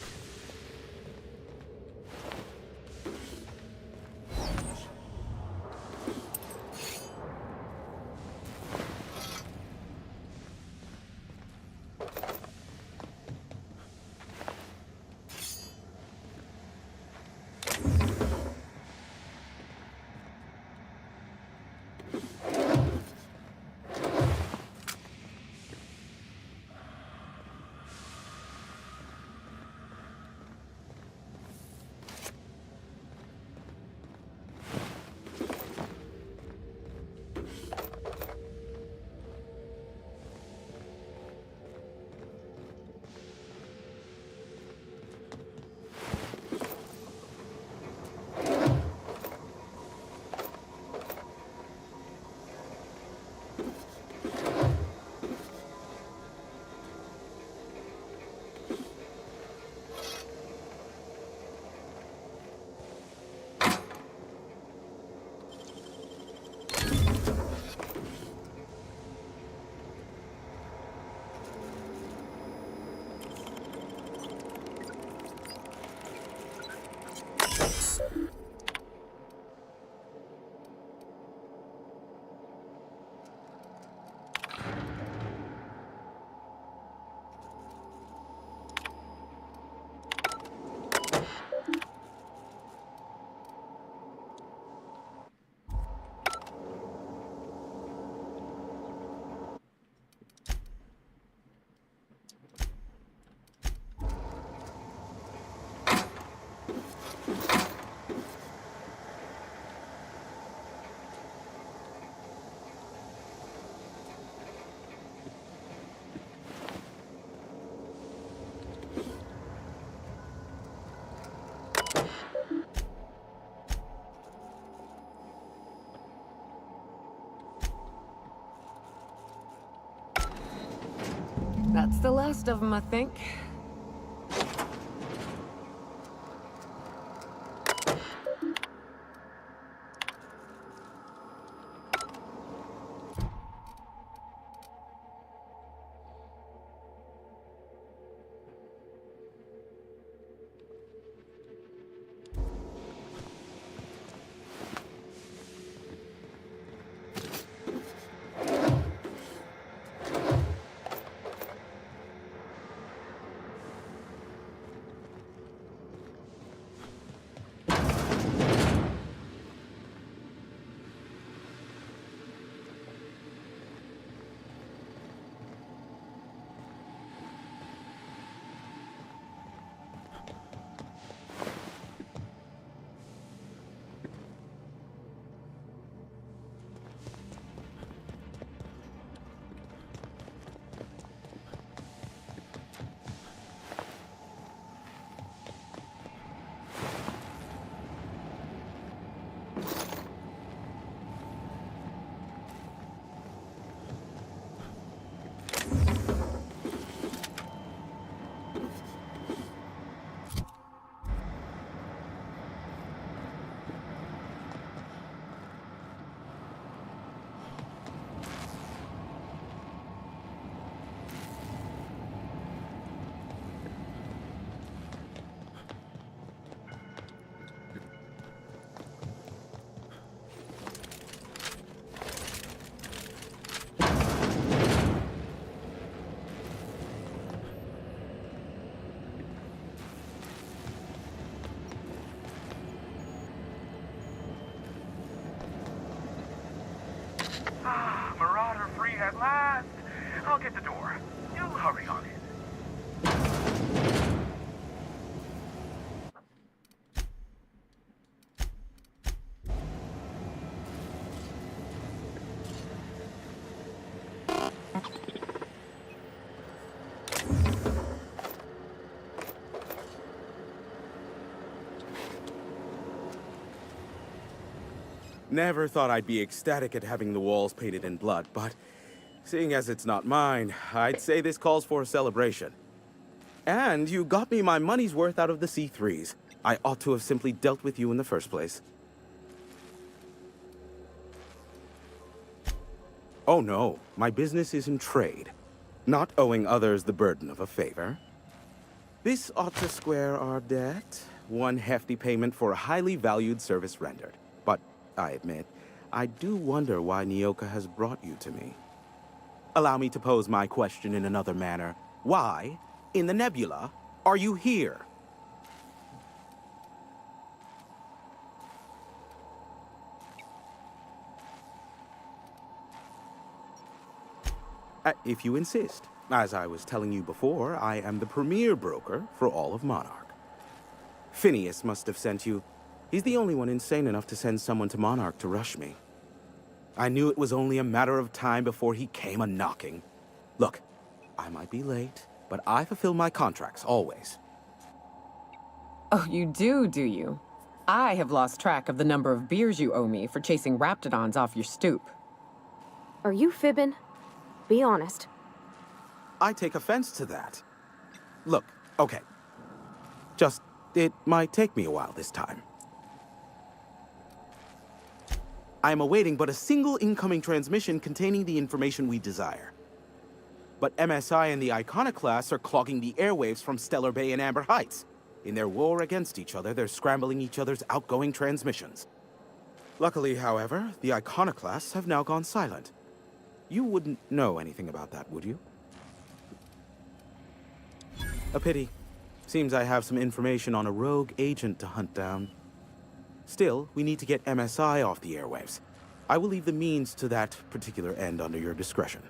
S4: That's the last of them, I think.
S19: Marauder free at last. I'll get the door. You hurry on in.
S20: Never thought I'd be ecstatic at having the walls painted in blood, but seeing as it's not mine, I'd say this calls for a celebration. And you got me my money's worth out of the C3s. I ought to have simply dealt with you in the first place. Oh no, my business is in trade, not owing others the burden of a favor. This ought to square our debt. One hefty payment for a highly valued service rendered. But I admit, I do wonder why Nyoka has brought you to me. Allow me to pose my question in another manner. Why, in the nebula, are you here? If you insist. As I was telling you before, I am the premier broker for all of Monarch. Phineas must have sent you. He's the only one insane enough to send someone to Monarch to rush me. I knew it was only a matter of time before he came a-knocking. Look, I might be late, but I fulfill my contracts, always.
S4: Oh, you do you? I have lost track of the number of beers you owe me for chasing raptidons off your stoop.
S3: Are you fibbing? Be honest.
S20: I take offense to that. Look, okay. Just, it might take me a while this time. I am awaiting but a single incoming transmission containing the information we desire. But MSI and the Iconoclasts are clogging the airwaves from Stellar Bay and Amber Heights. In their war against each other, they're scrambling each other's outgoing transmissions. Luckily, however, the Iconoclasts have now gone silent. You wouldn't know anything about that, would you? A pity. Seems I have some information on a rogue agent to hunt down. Still, we need to get MSI off the airwaves. I will leave the means to that particular end under your discretion.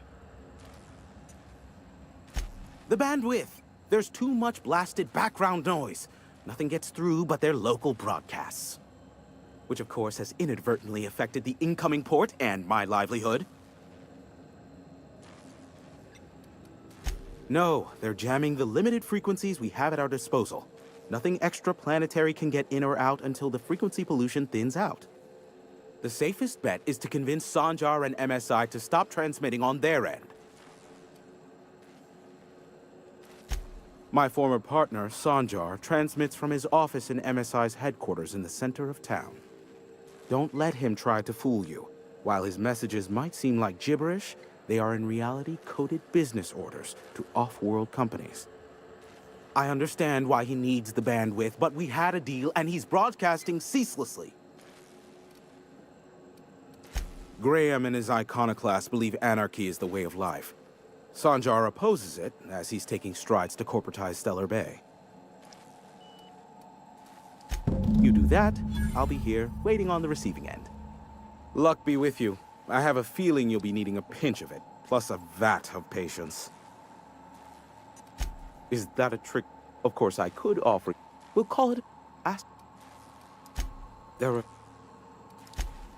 S20: The bandwidth! There's too much blasted background noise. Nothing gets through but their local broadcasts. Which of course has inadvertently affected the incoming port and my livelihood. No, they're jamming the limited frequencies we have at our disposal. Nothing extraplanetary can get in or out until the frequency pollution thins out. The safest bet is to convince Sanjar and MSI to stop transmitting on their end. My former partner, Sanjar, transmits from his office in MSI's headquarters in the center of town. Don't let him try to fool you. While his messages might seem like gibberish, they are in reality coded business orders to off-world companies. I understand why he needs the bandwidth, but we had a deal and he's broadcasting ceaselessly. Graham and his iconoclasts believe anarchy is the way of life. Sanjar opposes it, as he's taking strides to corporatize Stellar Bay. You do that, I'll be here, waiting on the receiving end. Luck be with you. I have a feeling you'll be needing a pinch of it, plus a vat of patience. Is that a trick? Of course, I could offer. We'll call it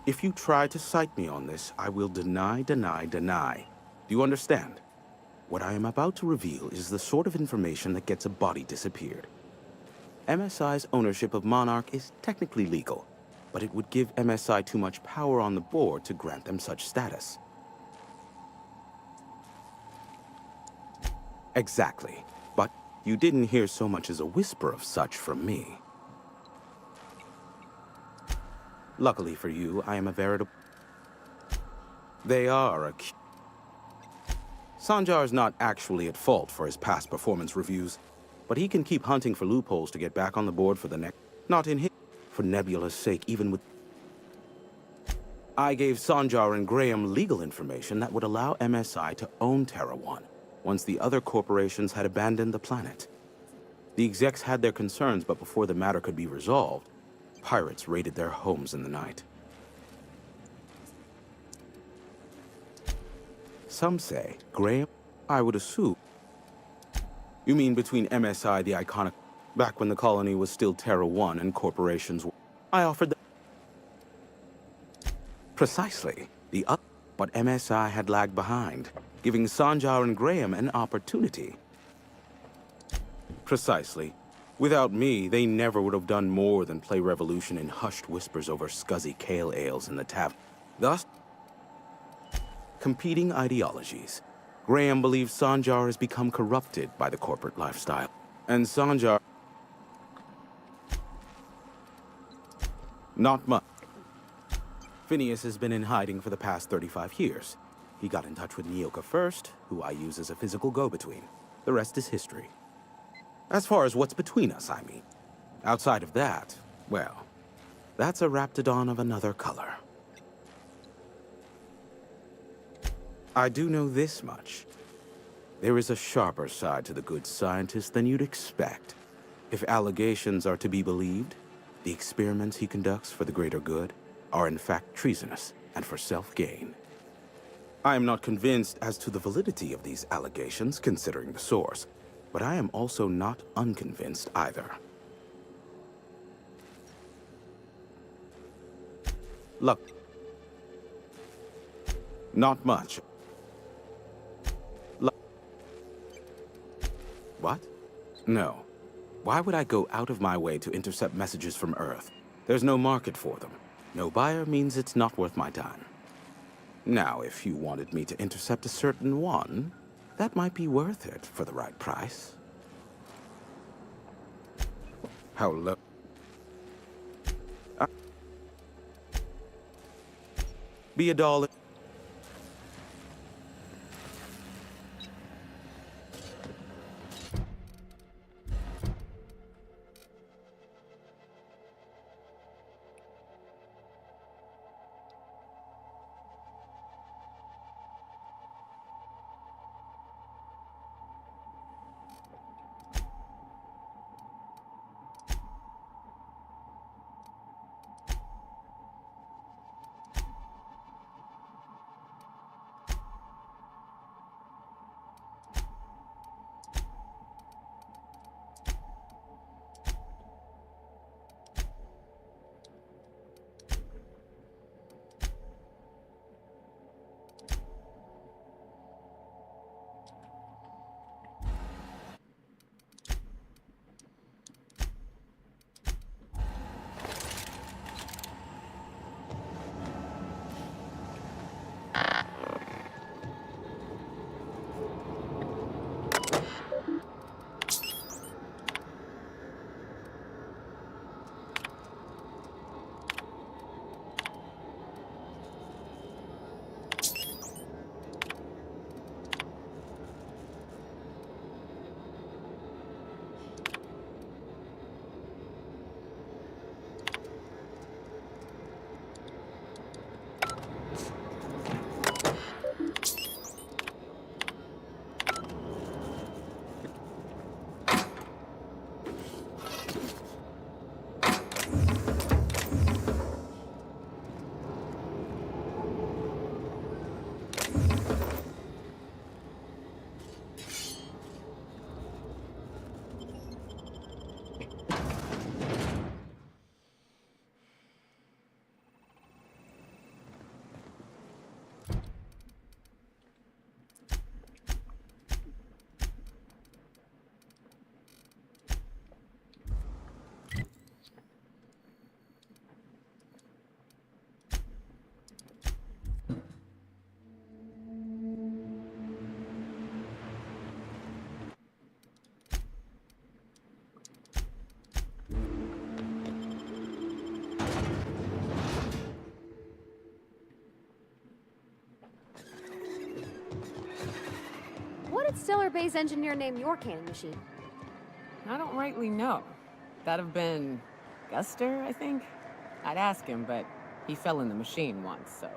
S20: If you try to cite me on this, I will deny. Do you understand? What I am about to reveal is the sort of information that gets a body disappeared. MSI's ownership of Monarch is technically legal, but it would give MSI too much power on the board to grant them such status. Exactly. But you didn't hear so much as a whisper of such from me. Luckily for you, I am a veritable... They are a... Sanjar's not actually at fault for his past performance reviews, but he can keep hunting for loopholes to get back on the board for the next... Not in his... For Nebula's sake, even with... I gave Sanjar and Graham legal information that would allow MSI to own Terra 1, once the other corporations had abandoned the planet. The execs had their concerns, but before the matter could be resolved, pirates raided their homes in the night. Some say, Graham, I would assume. You mean between MSI, the iconic... Back when the colony was still Terra 1 and corporations were... I offered the... Precisely. But MSI had lagged behind, giving Sanjar and Graham an opportunity. Precisely. Without me, they never would have done more than play Revolution in hushed whispers over scuzzy kale ales in the tavern. Thus, competing ideologies. Graham believes Sanjar has become corrupted by the corporate lifestyle. And Sanjar... Not much. Phineas has been in hiding for the past 35 years. He got in touch with Nyoka first, who I use as a physical go-between. The rest is history. As far as what's between us, I mean. Outside of that, well, that's a raptidon of another color. I do know this much. There is a sharper side to the good scientist than you'd expect. If allegations are to be believed, the experiments he conducts for the greater good are in fact treasonous and for self-gain. I am not convinced as to the validity of these allegations, considering the source, but I am also not unconvinced either. Look. Not much. What? No. Why would I go out of my way to intercept messages from Earth? There's no market for them. No buyer means it's not worth my time. Now, if you wanted me to intercept a certain one, that might be worth it for the right price. How low? Be $1.
S3: What did Stellar Bay's engineer name your cannon machine?
S4: I don't rightly know. That'd have been Guster, I think? I'd ask him, but he fell in the machine once, so...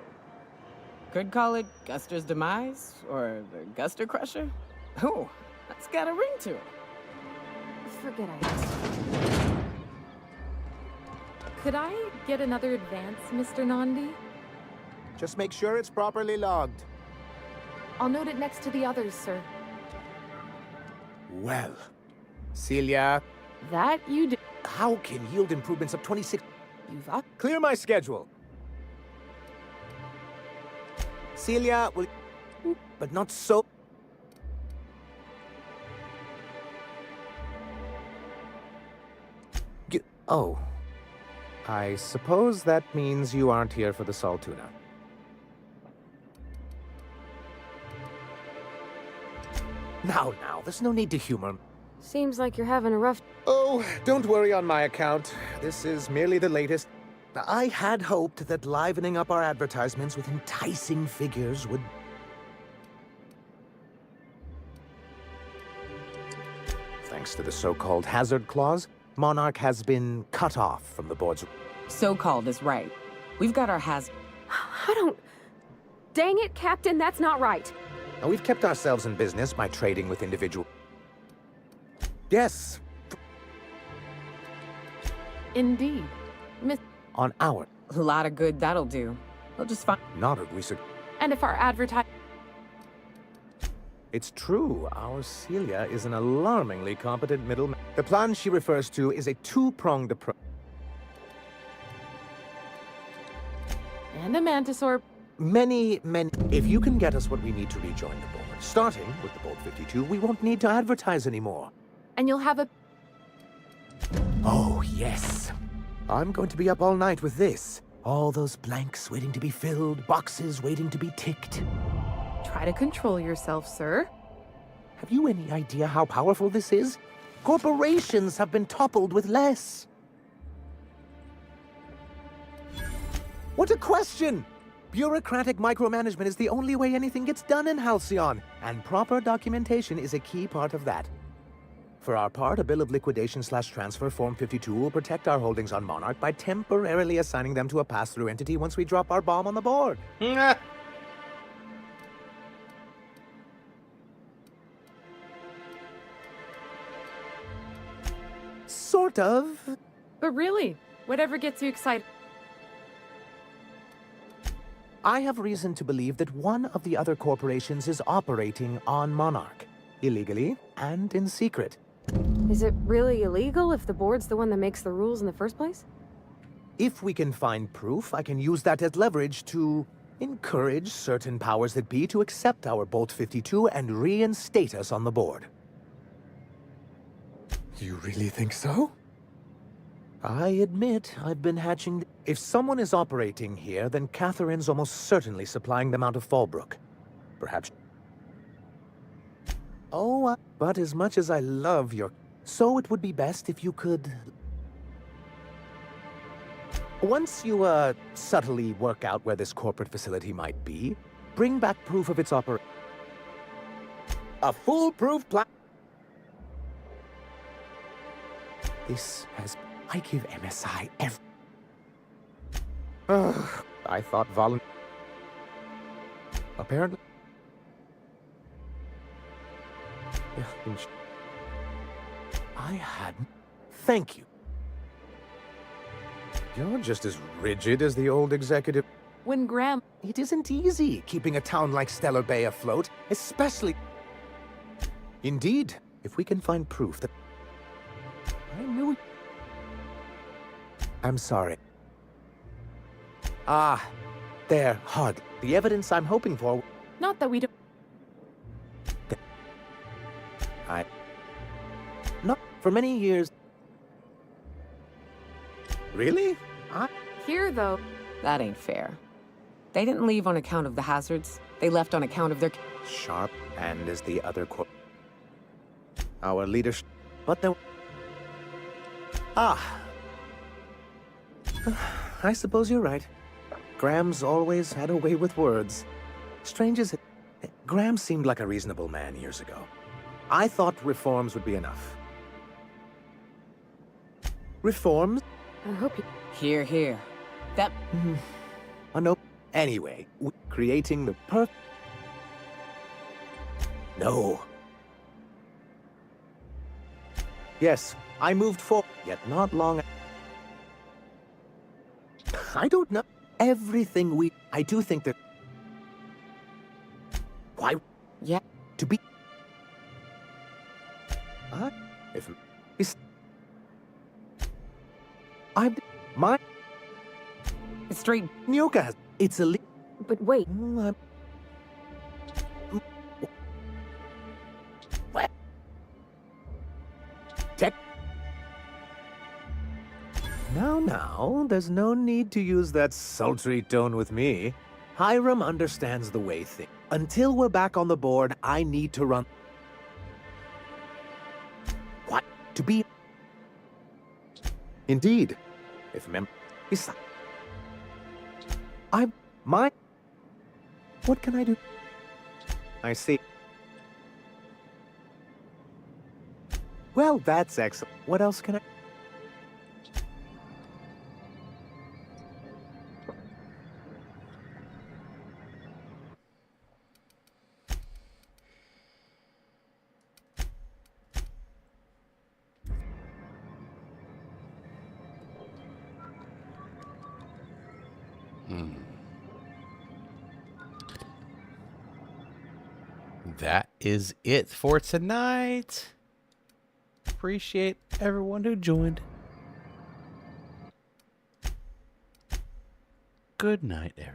S4: Could call it Guster's Demise, or the Guster Crusher? Oh, that's got a ring to it.
S3: Forget I asked.
S17: Could I get another advance, Mr. Nandi?
S21: Just make sure it's properly logged.
S17: I'll note it next to the others, sir.
S21: Well, Celia.
S17: That you do.
S21: How can yield improvements of 26...
S17: You've up?
S21: Clear my schedule. Celia will... But not so... Oh. I suppose that means you aren't here for the salt tuna. Now, there's no need to humor.
S3: Seems like you're having a rough...
S21: Oh, don't worry on my account. This is merely the latest. I had hoped that livening up our advertisements with enticing figures would... thanks to the so-called hazard clause, Monarch has been cut off from the board's...
S4: So-called is right. We've got our
S3: I don't... Dang it, Captain, that's not right.
S21: Now, we've kept ourselves in business by trading with individual... Yes,
S4: Indeed. Miss...
S21: on our...
S4: A lot of good that'll do. We'll just find...
S21: Not at least...
S17: And if our advertise...
S21: It's true, our Celia is an alarmingly competent middleman. The plan she refers to is a two-pronged approach.
S17: And a Mantisaur...
S21: Many... If you can get us what we need to rejoin the board, starting with the Board 52, we won't need to advertise anymore.
S17: And you'll have a...
S21: Oh, yes. I'm going to be up all night with this. All those blanks waiting to be filled, boxes waiting to be ticked.
S13: Try to control yourself, sir.
S21: Have you any idea how powerful this is? Corporations have been toppled with less. What a question! Bureaucratic micromanagement is the only way anything gets done in Halcyon, and proper documentation is a key part of that. For our part, a bill of liquidation/transfer Form 52 will protect our holdings on Monarch by temporarily assigning them to a pass-through entity once we drop our bomb on the board. Sort of.
S17: But really, whatever gets you excited...
S21: I have reason to believe that one of the other corporations is operating on Monarch, illegally and in secret.
S3: Is it really illegal if the board's the one that makes the rules in the first place?
S21: If we can find proof, I can use that as leverage to encourage certain powers that be to accept our Bolt 52 and reinstate us on the board. You really think so? I admit I've been hatching... If someone is operating here, then Catherine's almost certainly supplying them out of Fallbrook. Perhaps... Oh, but as much as I love your... So it would be best if you could... Once you, subtly work out where this corporate facility might be, bring back proof of its operation. A foolproof plan... This has... I give MSI every... I thought Apparently... I hadn't... Thank you. You're just as rigid as the old executive...
S17: When Graham...
S21: It isn't easy keeping a town like Stellar Bay afloat, especially... Indeed, if we can find proof that... I knew it... I'm sorry. Ah, there, hard. The evidence I'm hoping for...
S17: Not that we don't...
S21: Not for many years... Really?
S17: Here, though...
S4: That ain't fair. They didn't leave on account of the hazards. They left on account of their...
S21: Sharp, and as the other our leadership... But the... I suppose you're right. Graham's always had a way with words. Strange as it... Graham seemed like a reasonable man years ago. I thought reforms would be enough. Reforms?
S3: I hope you...
S4: Here, here. That...
S21: Oh, no. Anyway, creating the No. Yes, I moved forward, yet not long... I don't know. Everything I do think that... Why?
S4: Yeah.
S21: To be... If... I'm... My...
S4: It's straight...
S21: Nyoka has... It's a...
S3: But wait...
S21: Tech... Now, there's no need to use that sultry tone with me. Hiram understands the way things... Until we're back on the board, I need to run... What? To be... Indeed. If What can I do? I see. Well, that's excellent. What else can I...
S1: That is it for tonight. Appreciate everyone who joined. Good night, everyone.